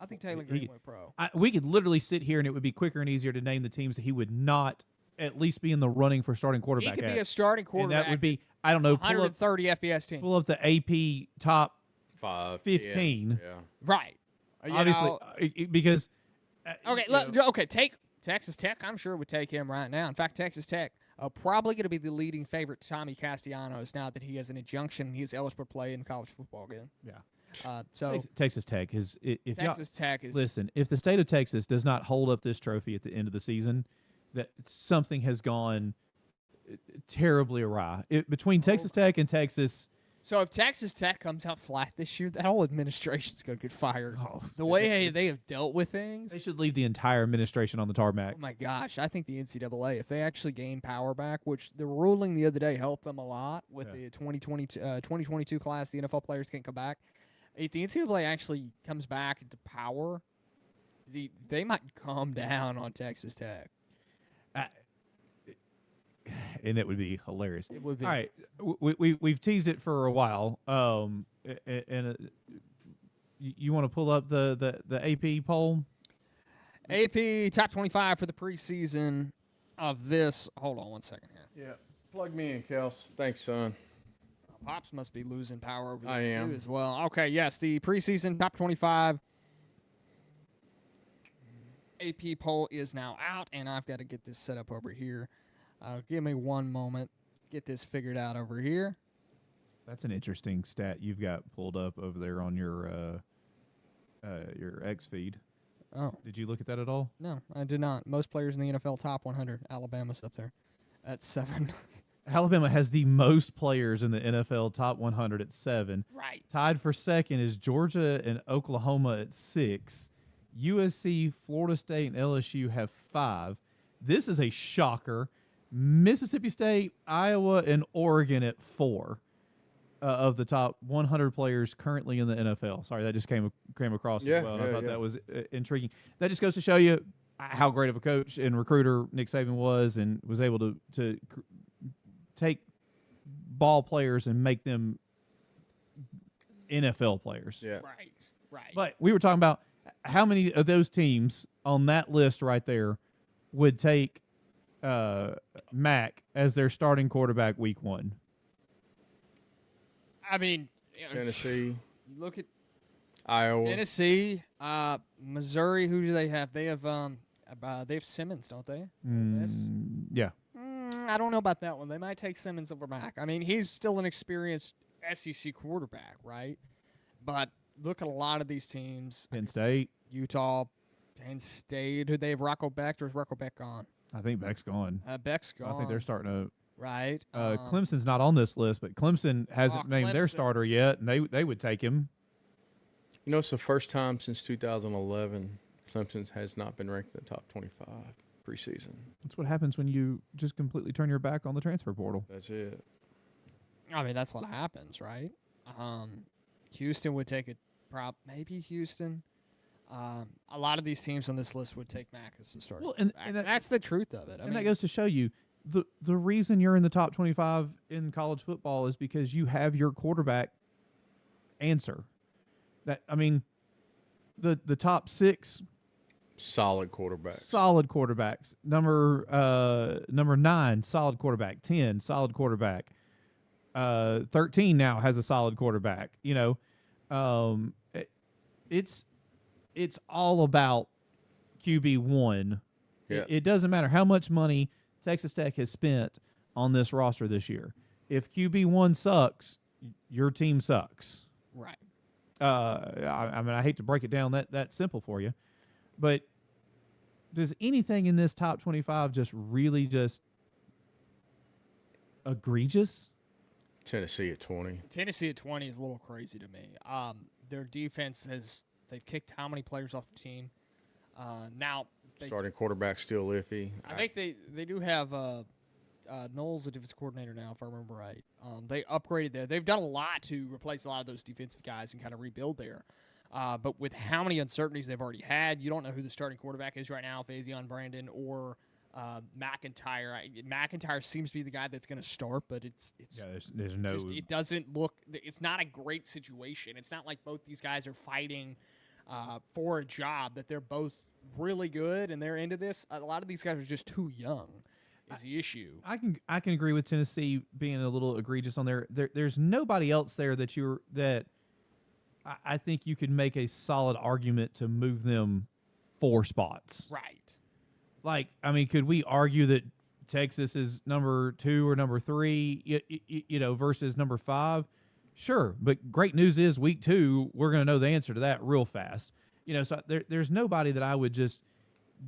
I think Taylor Green went pro. We could literally sit here, and it would be quicker and easier to name the teams that he would not at least be in the running for starting quarterback. He could be a starting quarterback. And that would be, I don't know, 130 FBS team. Pull up the AP top 15. Yeah. Right. Obviously, because take Texas Tech. I'm sure would take him right now. In fact, Texas Tech probably going to be the leading favorite. Tommy Castellanos, now that he has an injunction, he's eligible to play in college football again. Yeah. So Texas Tech is listen. If the state of Texas does not hold up this trophy at the end of the season, that something has gone terribly awry. Between Texas Tech and Texas. So if Texas Tech comes out flat this year, that whole administration's going to get fired. The way they have dealt with things. They should leave the entire administration on the tarmac. Oh, my gosh. I think the NCAA, if they actually gain power back, which the ruling the other day helped them a lot with the 2022 class, the NFL players can't come back. If the NCAA actually comes back into power, they might calm down on Texas Tech. And it would be hilarious. It would be. All right, we've teased it for a while. You want to pull up the AP poll? AP top 25 for the preseason of this. Hold on one second here. Yeah, plug me in, Kels. Thanks, son. Pops must be losing power over there too as well. Okay, yes, the preseason top 25 AP poll is now out, and I've got to get this set up over here. Give me one moment. Get this figured out over here. That's an interesting stat you've got pulled up over there on your X feed. Oh. Did you look at that at all? No, I did not. Most players in the NFL top 100. Alabama's up there at 7. Alabama has the most players in the NFL top 100 at 7. Right. Tied for second is Georgia and Oklahoma at 6. USC, Florida State, and LSU have 5. This is a shocker. Mississippi State, Iowa, and Oregon at 4 of the top 100 players currently in the NFL. Sorry, that just came across as well. And I thought that was intriguing. That just goes to show you how great of a coach and recruiter Nick Saban was, and was able to take ball players and make them NFL players. Yeah. Right. But we were talking about how many of those teams on that list right there would take Mack as their starting quarterback week 1. I mean, Tennessee. You look at Iowa. Tennessee, Missouri. Who do they have? They have Simmons, don't they? Yeah. I don't know about that one. They might take Simmons over Mack. I mean, he's still an experienced SEC quarterback, right? But look at a lot of these teams. Penn State. Utah, Penn State. Who they have? Rocco Beck, or is Rocco Beck gone? I think Beck's gone. Beck's gone. I think they're starting to. Right. Clemson's not on this list, but Clemson hasn't named their starter yet, and they would take him. You know, it's the first time since 2011 Clemson has not been ranked in the top 25 preseason. That's what happens when you just completely turn your back on the transfer portal. That's it. I mean, that's what happens, right? Houston would take it. Maybe Houston. A lot of these teams on this list would take Mack as the starter. Well, and that's the truth of it. I mean, that goes to show you the reason you're in the top 25 in college football is because you have your quarterback answer. The top 6 solid quarterbacks. Number 9, solid quarterback. 10, solid quarterback. 13 now has a solid quarterback. You know, it's all about QB1. Yeah. It doesn't matter how much money Texas Tech has spent on this roster this year. If QB1 sucks, your team sucks. Right. I hate to break it down that simple for you, but does anything in this top 25 just really just egregious? Tennessee at 20. Tennessee at 20 is a little crazy to me. Their defense they've kicked how many players off the team? Now starting quarterback still iffy. I think they do have Knowles, the defensive coordinator now, if I remember right. They upgraded there. They've done a lot to replace a lot of those defensive guys and kind of rebuild there. But with how many uncertainties they've already had, you don't know who the starting quarterback is right now, if Fazion Brandon or McIntyre. McIntyre seems to be the guy that's going to start, but there's no. It doesn't look. It's not a great situation. It's not like both these guys are fighting for a job. That they're both really good and they're into this. A lot of these guys are just too young. Is the issue. I can agree with Tennessee being a little egregious on there. There's nobody else there that I think you could make a solid argument to move them 4 spots. Right. Like, I mean, could we argue that Texas is number 2 or number 3, versus number 5? Sure, but great news is week 2 we're going to know the answer to that real fast. So there's nobody that I would just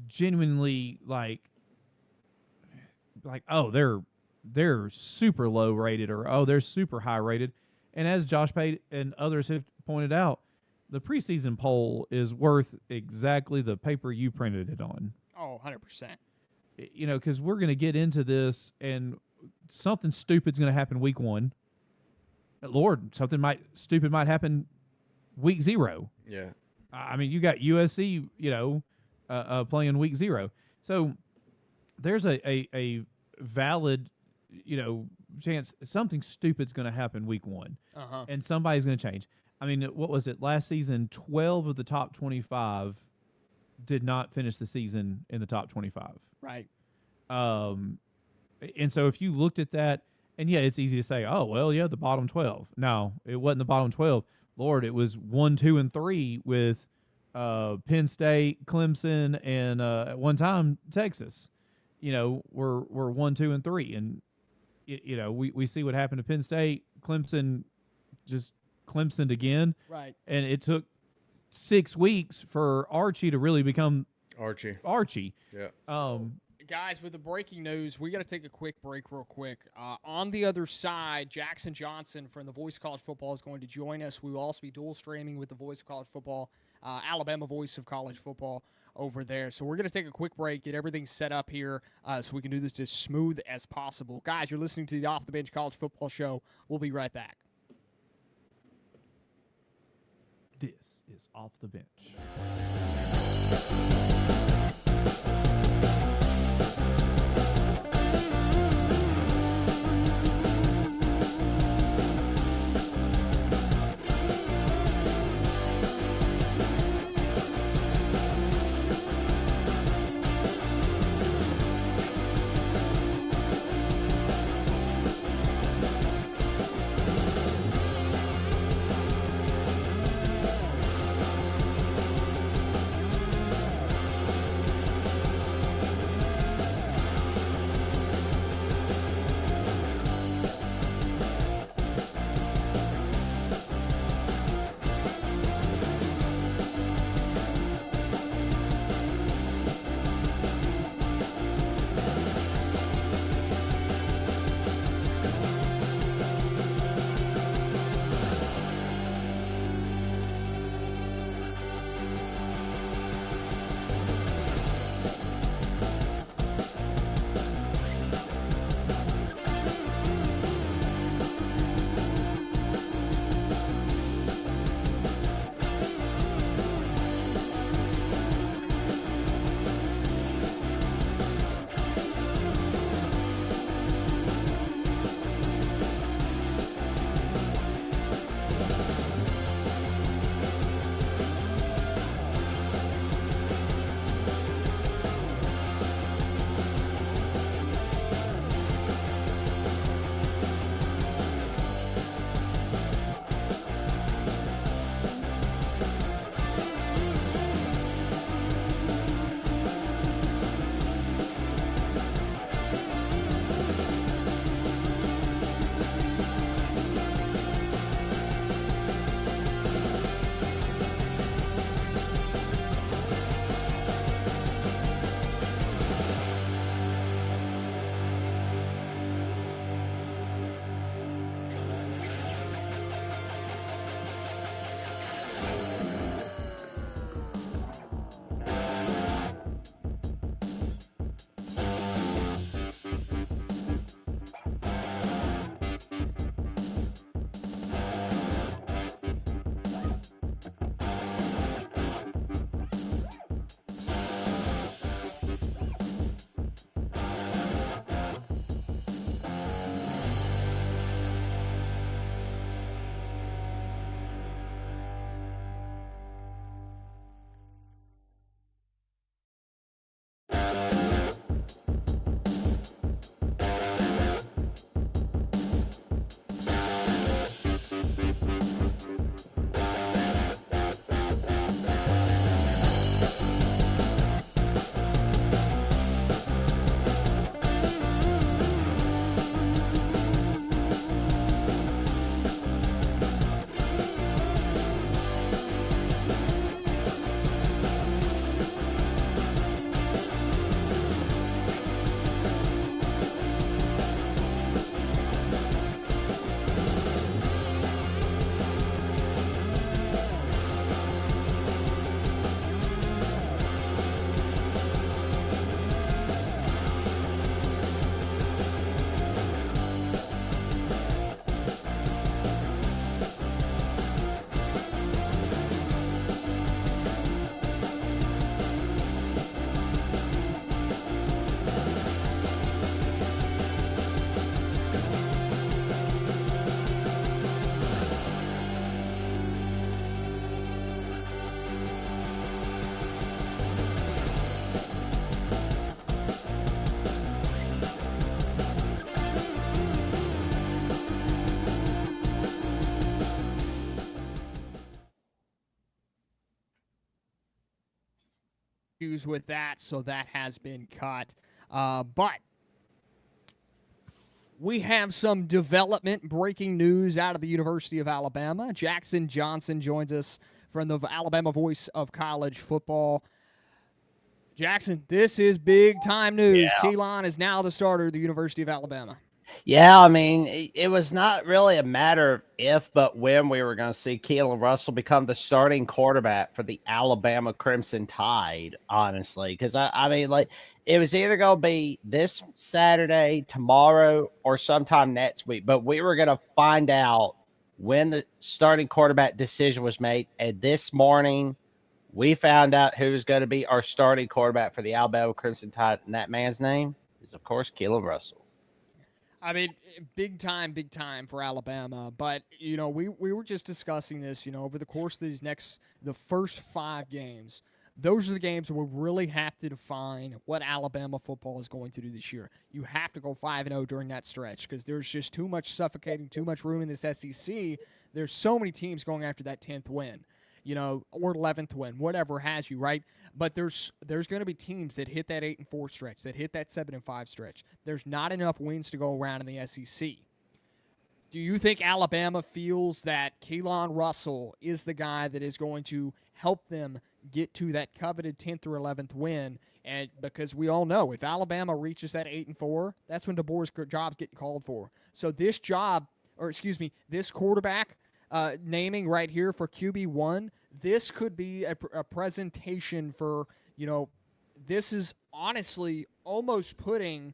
genuinely like, oh, they're super low rated, or oh, they're super high rated. And as Josh Pate and others have pointed out, the preseason poll is worth exactly the paper you printed it on. Oh, 100%. Because we're going to get into this, and something stupid's going to happen week 1. Lord, something stupid might happen week 0. Yeah. I mean, you got USC, playing week 0. So there's a valid, chance something stupid's going to happen week 1. And somebody's going to change. I mean, what was it? Last season, 12 of the top 25 did not finish the season in the top 25. Right. And so if you looked at that, and yeah, it's easy to say, oh, well, yeah, the bottom 12. No, it wasn't the bottom 12. Lord, it was 1, 2, and 3 with Penn State, Clemson, and at one time Texas, were 1, 2, and 3, and we see what happened to Penn State. Clemson just Clemsoned again, right? And it took 6 weeks for Archie to really become Archie. Yeah. Guys, with the breaking news, we got to take a quick break real quick. On the other side, Jackson Johnson from the Voice of College Football is going to join us. We will also be dual streaming with the Voice of College Football, Alabama Voice of College Football over there. So we're going to take a quick break, get everything set up here so we can do this as smooth as possible. Guys, you're listening to the Off the Bench College Football Show. We'll be right back. This is Off the Bench. issues with that, so that has been cut. But we have some development breaking news out of the University of Alabama. Jackson Johnson joins us from the Alabama Voice of College Football. Jackson, this is big-time news. Yeah. Keelon is now the starter of the University of Alabama. Yeah, I mean, it was not really a matter of if, but when we were going to see Keelon Russell become the starting quarterback for the Alabama Crimson Tide, honestly. Because, I mean, like, it was either going to be this Saturday, tomorrow, or sometime next week. But we were going to find out when the starting quarterback decision was made. And this morning, we found out who was going to be our starting quarterback for the Alabama Crimson Tide. And that man's name is, of course, Keelon Russell. I mean, big time for Alabama. But, you know, we were just discussing this, you know, over the course of the first 5 games. Those are the games where we really have to define what Alabama football is going to do this year. You have to go 5-0 during that stretch because there's just too much suffocating, too much room in this SEC. There's so many teams going after that 10th win, you know, or 11th win, whatever has you, right? But there's going to be teams that hit that 8-4 stretch, that hit that 7-5 stretch. There's not enough wins to go around in the SEC. Do you think Alabama feels that Keelon Russell is the guy that is going to help them get to that coveted 10th or 11th win? And because we all know if Alabama reaches that 8-4, that's when DeBoer's job's getting called for. So this quarterback naming right here for QB1, this could be a presentation for, you know, this is honestly almost putting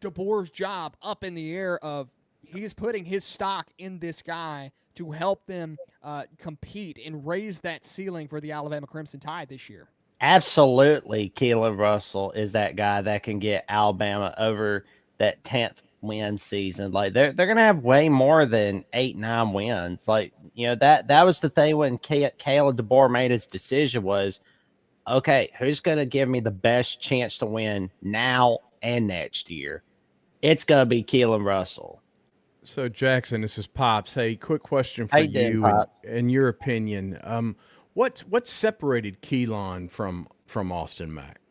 DeBoer's job up in the air of he's putting his stock in this guy to help them compete and raise that ceiling for the Alabama Crimson Tide this year. Absolutely, Keelon Russell is that guy that can get Alabama over that 10th win season. Like they're gonna have way more than 8-9 wins. Like, you know, that was the thing when Kalen DeBoer made his decision was, okay, who's gonna give me the best chance to win now and next year? It's gonna be Keelon Russell. So Jackson, this is Pops. Hey, quick question for you. In your opinion, what separated Keelon from Austin Mack?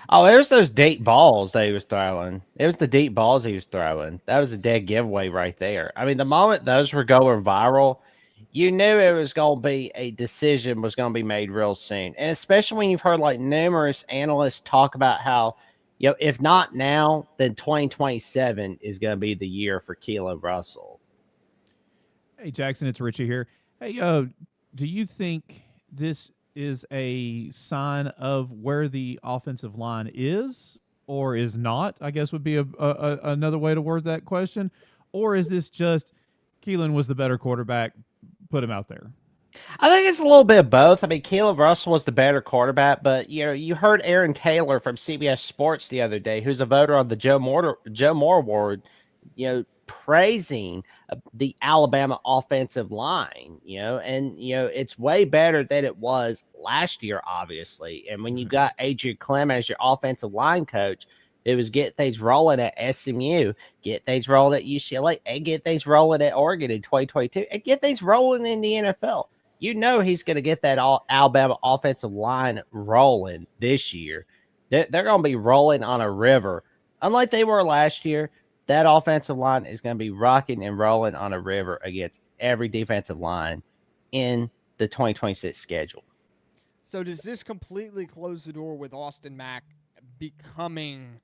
Oh, it was those deep balls that he was throwing. It was the deep balls he was throwing. That was a dead giveaway right there. I mean, the moment those were going viral, you knew it was going to be a decision was going to be made real soon. And especially when you've heard like numerous analysts talk about how, you know, if not now, then 2027 is going to be the year for Keelon Russell. Hey, Jackson, it's Richie here. Hey, do you think this is a sign of where the offensive line is or is not, I guess would be another way to word that question? Or is this just Keelon was the better quarterback, put him out there? I think it's a little bit of both. I mean, Keelon Russell was the better quarterback, but, you know, you heard Aaron Taylor from CBS Sports the other day, who's a voter on the Joe Moore Award, you know, praising the Alabama offensive line, you know, and, you know, it's way better than it was last year, obviously. And when you got Adrian Clem as your offensive line coach, it was get things rolling at SMU, get things rolling at UCLA, and get things rolling at Oregon in 2022, and get things rolling in the NFL. You know he's going to get that Alabama offensive line rolling this year. They're going to be rolling on a river. Unlike they were last year, that offensive line is going to be rocking and rolling on a river against every defensive line in the 2026 schedule. So does this completely close the door with Austin Mack becoming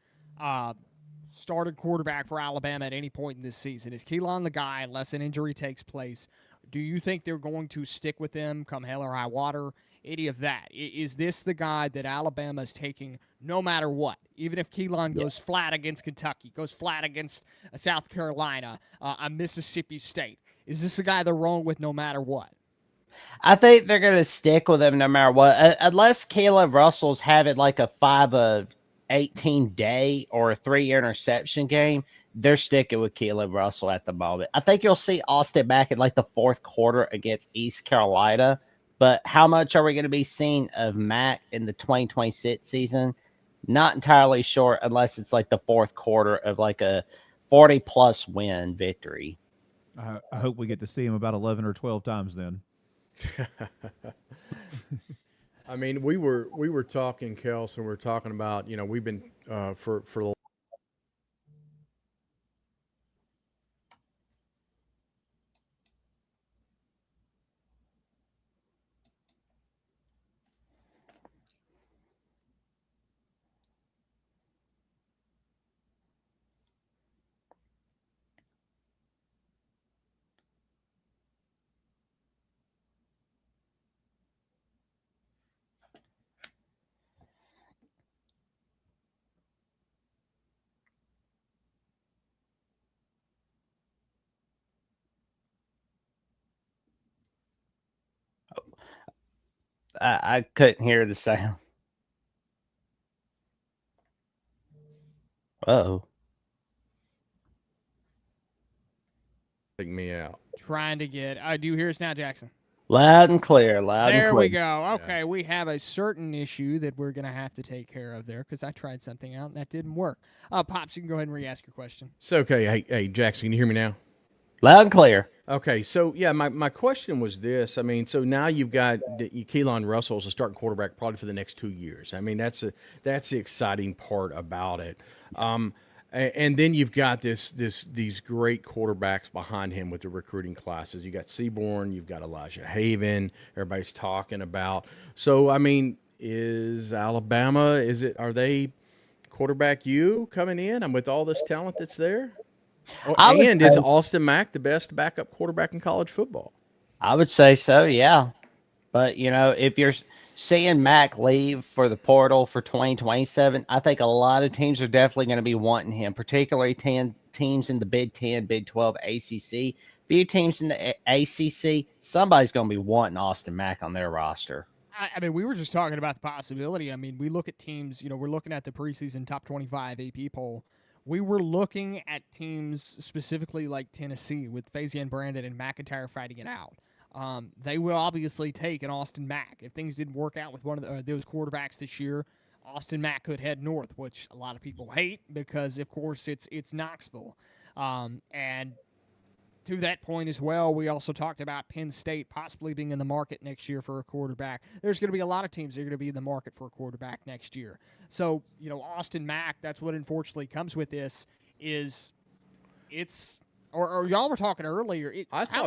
starting quarterback for Alabama at any point in this season? Is Keelon the guy unless an injury takes place? Do you think they're going to stick with him come hell or high water? Any of that? Is this the guy that Alabama is taking no matter what? Even if Keelon goes flat against Kentucky, goes flat against South Carolina, Mississippi State. Is this the guy they're rolling with no matter what? I think they're going to stick with him no matter what. Unless Keelon Russell's having like a 5 of 18 day or a 3 interception game, they're sticking with Keelon Russell at the moment. I think you'll see Austin back in like the 4th quarter against East Carolina. But how much are we going to be seeing of Mack in the 2026 season? Not entirely sure unless it's like the 4th quarter of like a 40-plus win victory. I hope we get to see him about 11 or 12 times then. I mean, we were talking, Kels, and we were talking about, we've been for the I couldn't hear the sound. Uh-oh. take me out. Trying to get. Do you hear us now, Jackson? Loud and clear. There we go. Okay, yeah. We have a certain issue that we're going to have to take care of there because I tried something out and that didn't work. Pops, you can go ahead and re-ask your question. It's okay. Hey, Jackson, can you hear me now? Loud and clear. Okay, so, yeah, my question was this. I mean, so now you've got Keelon Russell as a starting quarterback probably for the next 2 years. I mean, that's the exciting part about it. And then you've got these great quarterbacks behind him with the recruiting classes. You got Seaborn, you've got Elijah Haven. Everybody's talking about. So I mean, is Alabama? Are they quarterback U coming in? And with all this talent that's there, is Austin Mack the best backup quarterback in college football? I would say so, yeah. But if you're seeing Mack leave for the portal for 2027, I think a lot of teams are definitely going to be wanting him, particularly 10 teams in the Big 10, Big 12, ACC. Few teams in the ACC, somebody's going to be wanting Austin Mack on their roster. I mean, we were just talking about the possibility. I mean, we look at teams, we're looking at the preseason top 25 AP poll. We were looking at teams specifically like Tennessee with Fazian Brandon and McIntyre fighting it out. They will obviously take an Austin Mack. If things didn't work out with one of those quarterbacks this year, Austin Mack could head north, which a lot of people hate because, of course, it's Knoxville. And to that point as well, we also talked about Penn State possibly being in the market next year for a quarterback. There's going to be a lot of teams that are going to be in the market for a quarterback next year. So, Austin Mack, that's what unfortunately comes with this is it's – Or y'all were talking earlier. How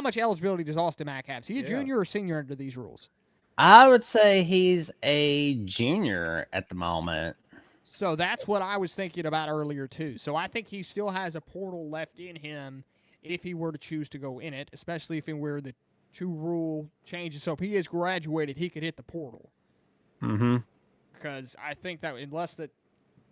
much eligibility does Austin Mack have? Is he a junior or senior under these rules? I would say he's a junior at the moment. So that's what I was thinking about earlier too. So I think he still has a portal left in him if he were to choose to go in it, especially if where the 2 rule changes. So if he is graduated, he could hit the portal. Mm-hmm. Because I think that unless that.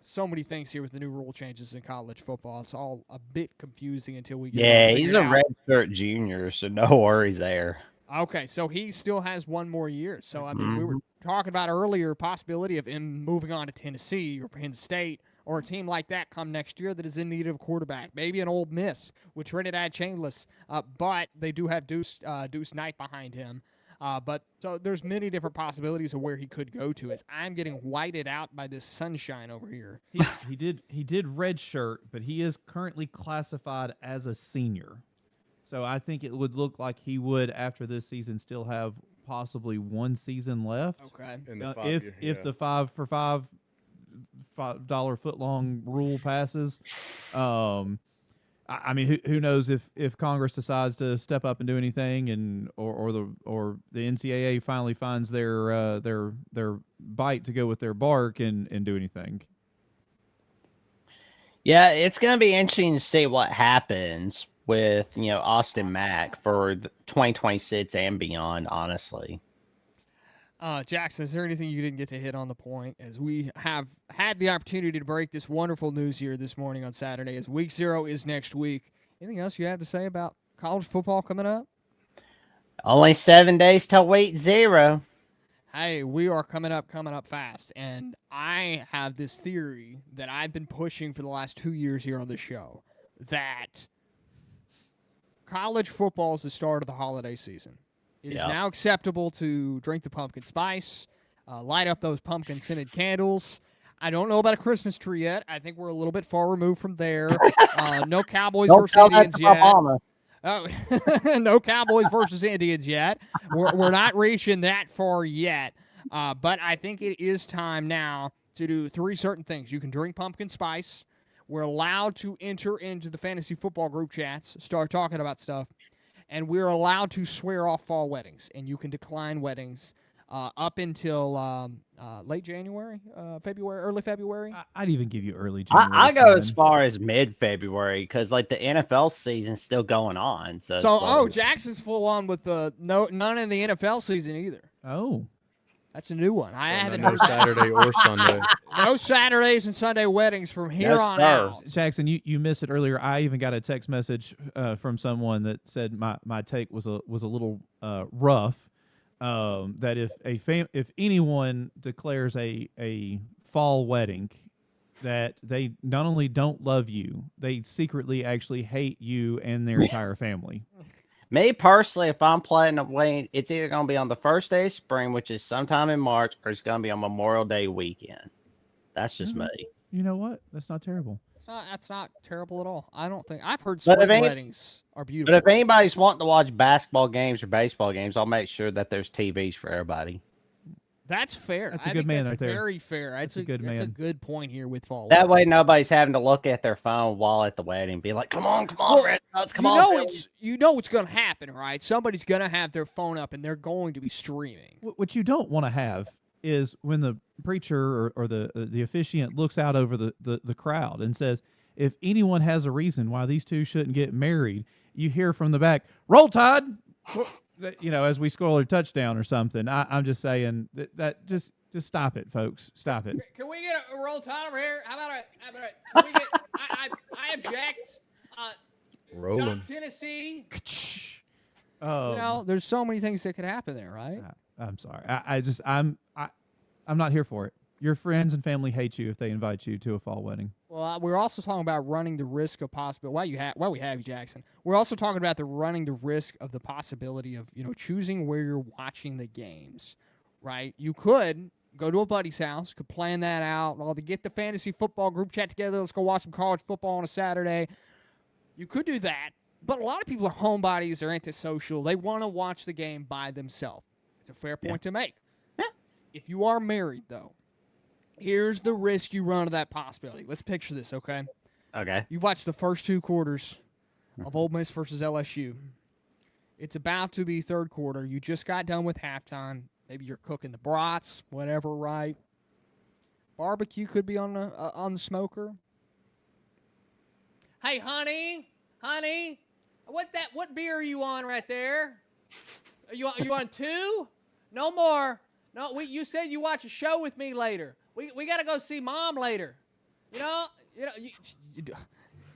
So many things here with the new rule changes in college football. It's all a bit confusing until we get Yeah, he's a redshirt junior, so no worries there. Okay, so he still has 1 more year. So, I mean, we were talking about earlier possibility of him moving on to Tennessee or Penn State or a team like that come next year that is in need of a quarterback. Maybe an Ole Miss with Trinidad Chambliss, but they do have Deuce Knight behind him. But so there's many different possibilities of where he could go to. As I'm getting whited out by this sunshine over here. He did redshirt, but he is currently classified as a senior. So I think it would look like he would after this season still have possibly 1 season left. Okay. If the $5 foot long rule passes. I mean, who knows if Congress decides to step up and do anything, and or the NCAA finally finds their bite to go with their bark and do anything. Yeah, it's going to be interesting to see what happens with Austin Mack for 2026 and beyond. Honestly. Jackson, is there anything you didn't get to hit on the point as we have had the opportunity to break this wonderful news here this morning on Saturday as week 0 is next week? Anything else you have to say about college football coming up? Only 7 days till week 0. Hey, we are coming up fast. And I have this theory that I've been pushing for the last 2 years here on the show that college football is the start of the holiday season. It is now acceptable to drink the pumpkin spice, light up those pumpkin-scented candles. I don't know about a Christmas tree yet. I think we're a little bit far removed from there. No Cowboys versus Indians yet. Oh, no Cowboys versus Indians yet. We're not reaching that far yet. But I think it is time now to do 3 certain things. You can drink pumpkin spice. We're allowed to enter into the fantasy football group chats, start talking about stuff. And we're allowed to swear off fall weddings. And you can decline weddings up until late January, February, early February. I'd even give you early January. I go as far as mid-February because, like, the NFL season's still going on. So Jackson's full on with none in the NFL season either. Oh. That's a new one. I haven't no heard Saturday or Sunday. No Saturdays and Sunday weddings from here on out. Jackson, you missed it earlier. I even got a text message from someone that said my take was a little rough. That if anyone declares a fall wedding, that they not only don't love you, they secretly actually hate you and their entire family. Me personally, if I'm playing a wedding, it's either going to be on the first day of spring, which is sometime in March, or it's going to be on Memorial Day weekend. That's just me. You know what? That's not terrible. That's not terrible at all. I don't think I've heard spring weddings are beautiful. But if anybody's wanting to watch basketball games or baseball games, I'll make sure that there's TVs for everybody. That's fair. That's a good man right there. Very fair. That's a good point here with fall. That way, nobody's having to look at their phone while at the wedding, be like, "Come on, Red Sox, come on." You know what's going to happen, right? Somebody's going to have their phone up and they're going to be streaming. What you don't want to have is when the preacher or the officiant looks out over the crowd and says, "If anyone has a reason why these two shouldn't get married," you hear from the back, "Roll Tide." As we score a touchdown or something. I'm just saying that just stop it, folks. Stop it. Can we get a Roll Tide over here? How about can we get? I object. Rolling. Tennessee. There's so many things that could happen there, right? I'm sorry. I'm not here for it. Your friends and family hate you if they invite you to a fall wedding. Well, we're also talking about running the risk of possibility. Why we have you, Jackson. We're also talking about running the risk of the possibility of choosing where you're watching the games, right? You could go to a buddy's house, could plan that out, get the fantasy football group chat together. Let's go watch some college football on a Saturday. You could do that, but a lot of people are homebodies. They're antisocial. They want to watch the game by themselves. It's a fair point to make. Yeah. If you are married, though, here's the risk you run of that possibility. Let's picture this, okay? Okay. You've watched the first 2 quarters of Ole Miss versus LSU. It's about to be third quarter. You just got done with halftime. Maybe you're cooking the brats, whatever, right? Barbecue could be on the smoker. Hey, honey, what beer are you on right there? Are you on 2? No more. No, you said you watch a show with me later. We got to go see Mom later. You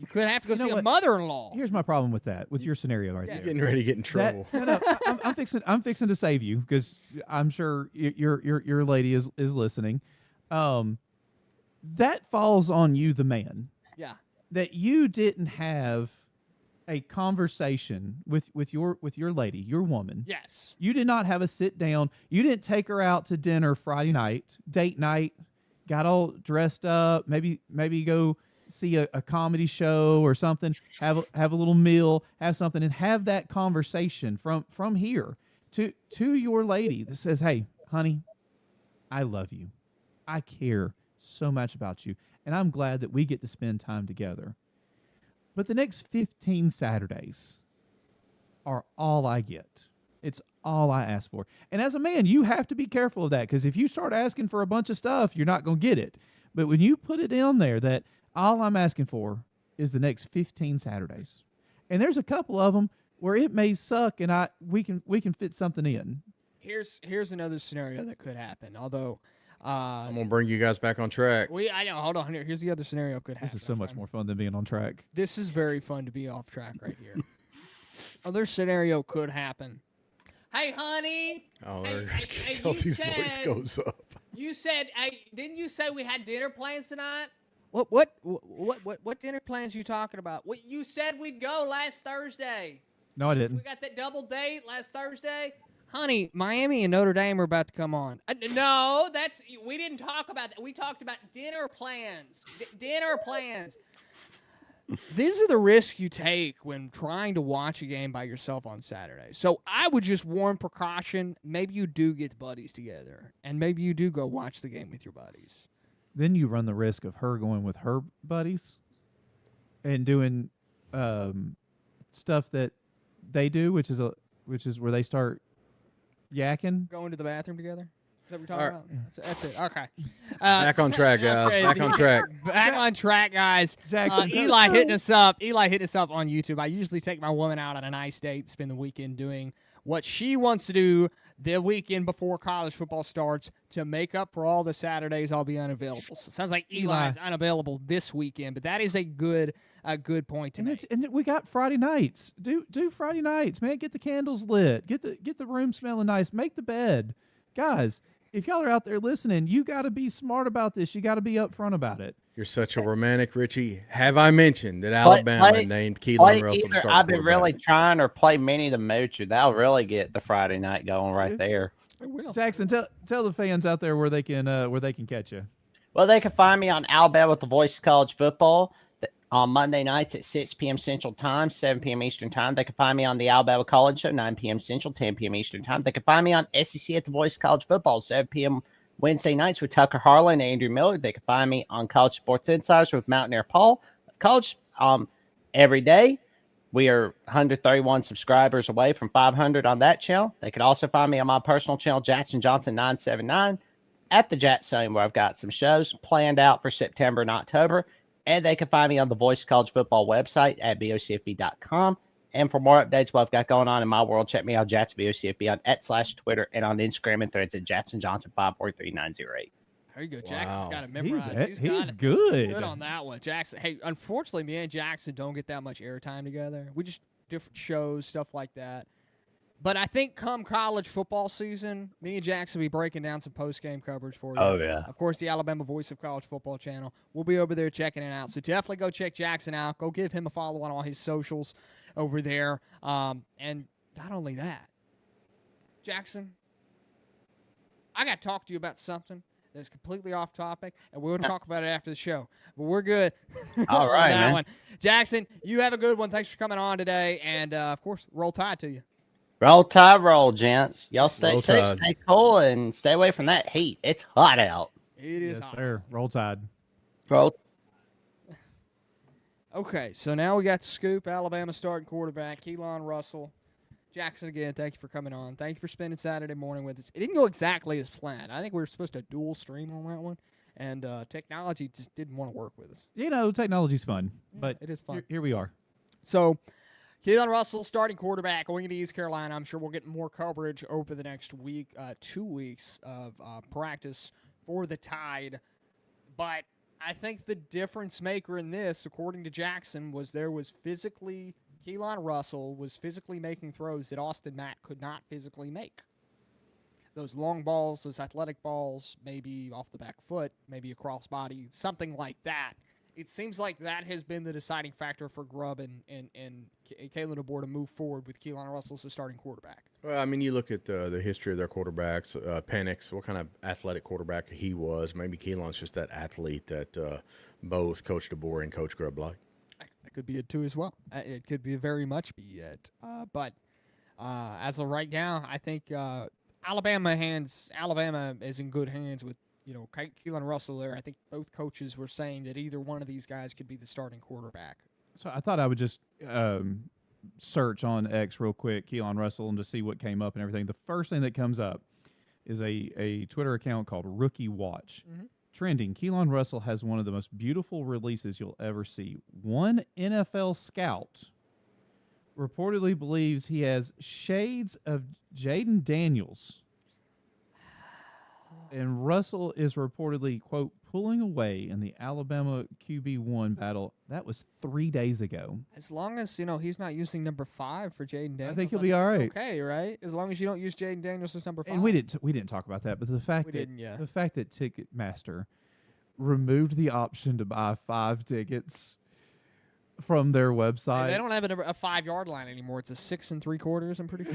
could have to go see a mother-in-law. Here's my problem with that, with your scenario right there. Getting ready to get in trouble. I'm fixing to save you because I'm sure your lady is listening. That falls on you, the man. Yeah. That you didn't have a conversation with your lady, your woman. Yes. You did not have a sit down. You didn't take her out to dinner Friday night, date night, got all dressed up, maybe go see a comedy show or something, have a little meal, have something, and have that conversation from here to your lady that says, "Hey, honey, I love you. I care so much about you, and I'm glad that we get to spend time together. But the next 15 Saturdays are all I get. It's all I ask for." And as a man, you have to be careful of that, because if you start asking for a bunch of stuff, you're not going to get it. But when you put it in there that all I'm asking for is the next 15 Saturdays, and there's a couple of them where it may suck, and we can fit something in. Here's another scenario that could happen. Although I'm gonna bring you guys back on track. I know. Hold on. Here's the other scenario could happen. This is so much more fun than being on track. This is very fun to be off track right here. Other scenario could happen. Hey, honey. Oh, Kelsey's voice goes up. You said, didn't you say we had dinner plans tonight? What dinner plans are you talking about? You said we'd go last Thursday. No, I didn't. We got that double date last Thursday. Honey, Miami and Notre Dame are about to come on. No, we didn't talk about that. We talked about dinner plans. Dinner plans. These are the risks you take when trying to watch a game by yourself on Saturday. So I would just warn precaution. Maybe you do get buddies together, and maybe you do go watch the game with your buddies. Then you run the risk of her going with her buddies and doing stuff that they do, which is where they start yakking. Going to the bathroom together? Is that what we're talking about? That's it. Okay. Back on track, guys. Back on track. Back on track, guys. Jackson, Eli hitting us up. Eli hitting us up on YouTube. I usually take my woman out on a nice date, spend the weekend doing what she wants to do the weekend before college football starts to make up for all the Saturdays I'll be unavailable. So it sounds like Eli's unavailable this weekend, but that is a good point to make. And we got Friday nights. Do Friday nights, man. Get the candles lit. Get the room smelling nice. Make the bed, guys. If y'all are out there listening, you got to be smart about this. You got to be upfront about it. You're such a romantic, Richie. Have I mentioned that Alabama named Keelon Russell starting I've been really trying, or play Minnie the Moocher. That'll really get the Friday night going right there. Jackson, tell the fans out there where they can catch you. Well, they can find me on Alabama with the Voice of College Football on Monday nights at 6 p.m. Central Time, 7 p.m. Eastern Time. They can find me on the Alabama College Show, 9 p.m. Central, 10 p.m. Eastern Time. They can find me on SEC at the Voice of College Football, 7 p.m. Wednesday nights with Tucker Harlan and Andrew Miller. They can find me on College Sports Insiders with Mountaineer Paul. College every day. We are 131 subscribers away from 500 on that channel. They can also find me on my personal channel, Jackson Johnson 979, at the Jackson, where I've got some shows planned out for September and October. And they can find me on the Voice of College Football website at bocfb.com. And for more updates, what I've got going on in my world, check me out, Jackson BOCFB on /Twitter and on Instagram and Threads at Jackson Johnson 543908. There you go. Jackson's got it memorized. He's good. Good on that one. Jackson. Hey, unfortunately, me and Jackson don't get that much airtime together. We just different shows, stuff like that. But I think come college football season, me and Jackson will be breaking down some post-game coverage for you. Oh, yeah. Of course, the Alabama Voice of College Football channel. We'll be over there checking it out. So definitely go check Jackson out. Go give him a follow on all his socials over there. And not only that, Jackson, I got to talk to you about something that's completely off topic, and we're going to talk about it after the show. But we're good. All right, that man. one. Jackson, you have a good one. Thanks for coming on today. And, of course, roll tide to you. Roll tide, roll, gents. Y'all stay safe, stay cool, and stay away from that heat. It's hot out. It is hot. Sir. Roll tide. Roll. Okay, so now we got the scoop. Alabama starting quarterback, Keelon Russell. Jackson, again, thank you for coming on. Thank you for spending Saturday morning with us. It didn't go exactly as planned. I think we were supposed to dual stream on that one, and technology just didn't want to work with us. You know, technology's fun, but it is fun. Here we are. So, Keelon Russell, starting quarterback, going into East Carolina. I'm sure we'll get more coverage over the next week, 2 weeks of practice for the Tide. But I think the difference maker in this, according to Jackson, was Keelon Russell was physically making throws that Austin Mack could not physically make. Those long balls, those athletic balls, maybe off the back foot, maybe a crossbody, something like that. It seems like that has been the deciding factor for Grubb and Kalen DeBoer to move forward with Keelon Russell as the starting quarterback. Well, I mean, you look at the history of their quarterbacks. Penix, what kind of athletic quarterback he was. Maybe Keelon's just that athlete that both Coach DeBoer and Coach Grubb like. That could be it, too, as well. It could be very much be it. But as of right now, I think Alabama is in good hands with Keelon Russell there. I think both coaches were saying that either one of these guys could be the starting quarterback. So I thought I would just search on X real quick, Keelon Russell, and just see what came up and everything. The first thing that comes up is a Twitter account called Rookie Watch. Mm-hmm. Trending, Keelon Russell has one of the most beautiful releases you'll ever see. One NFL scout reportedly believes he has shades of Jaden Daniels. And Russell is reportedly, quote, pulling away in the Alabama QB1 battle. That was 3 days ago. As long as, he's not using number 5 for Jaden Daniels. I think he'll be all right. Okay, right? As long as you don't use Jaden Daniels as number 5. And we didn't talk about that, but the fact that Ticketmaster removed the option to buy 5 tickets from their website. They don't have a 5-yard line anymore. It's a 6 3/4, I'm pretty sure.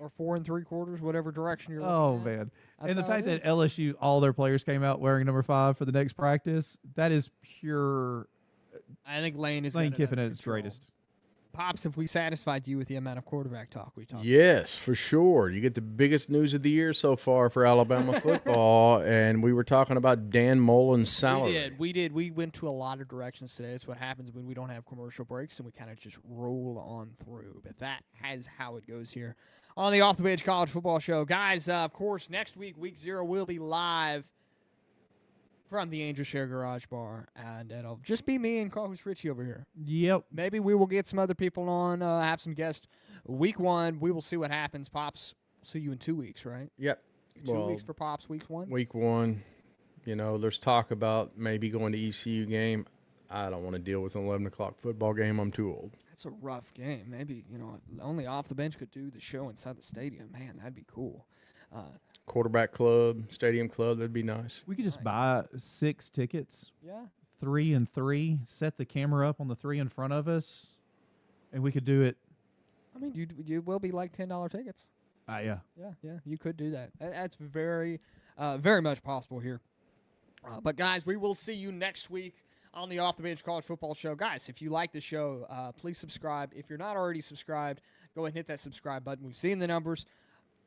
Or 4 3/4, whatever direction you're looking at. Oh, man. That's and the fact that is. LSU, all their players came out wearing number 5 for the next practice, that is pure I think Lane Kiffin at its greatest. Pops, have we satisfied you with the amount of quarterback talk we talked? Yes, for sure. You get the biggest news of the year so far for Alabama football, and we were talking about Dan Mullen's salary. We did. We went to a lot of directions today. It's what happens when we don't have commercial breaks, and we kind of just roll on through. But that is how it goes here on the Off the Bench College Football Show. Guys, of course, next week, Week 0, we'll be live from the Angel Share Garage Bar, and it'll just be me and co-host Richie over here. Yep. Maybe we will get some other people on, have some guests. Week 1, we will see what happens. Pops, see you in 2 weeks, right? Yep. 2 weeks for Pops, Week 1? Week 1. There's talk about maybe going to ECU game. I don't want to deal with an 11 o'clock football game. I'm too old. That's a rough game. Maybe, only Off the Bench could do the show inside the stadium. Man, that'd be cool. Quarterback club, stadium club, that'd be nice. We could just buy 6 tickets. Yeah. 3 and 3, set the camera up on the 3 in front of us, and we could do it. I mean, you will be like $10 tickets. Yeah. Yeah, you could do that. That's very, very much possible here. But, guys, we will see you next week on the Off the Bench College Football Show. Guys, if you like the show, please subscribe. If you're not already subscribed, go ahead and hit that subscribe button. We've seen the numbers.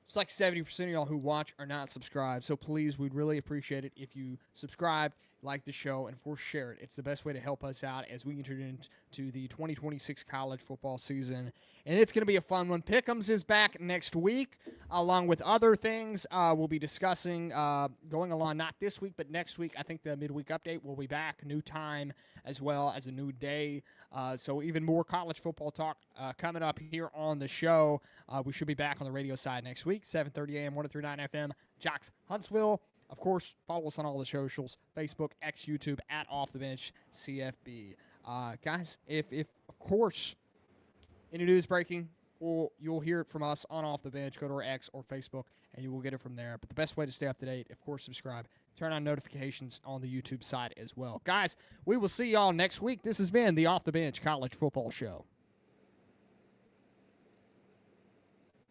It's like 70% of y'all who watch are not subscribed. So please, we'd really appreciate it if you subscribe, like the show, and of course share it. It's the best way to help us out as we enter into the 2026 college football season. And it's going to be a fun one. Pick'ems is back next week, along with other things we'll be discussing going along, not this week, but next week. I think the midweek update will be back, new time as well as a new day. So even more college football talk coming up here on the show. We should be back on the radio side next week, 7:30 a.m., 103.9 FM, JOX Huntsville. Of course, follow us on all the socials, Facebook, X, YouTube, at Off the Bench, CFB. Guys, if of course, any news breaking, you'll hear it from us on Off the Bench. Go to our X or Facebook, and you will get it from there. But the best way to stay up to date, of course, subscribe. Turn on notifications on the YouTube side as well. Guys, we will see y'all next week. This has been the Off the Bench College Football Show.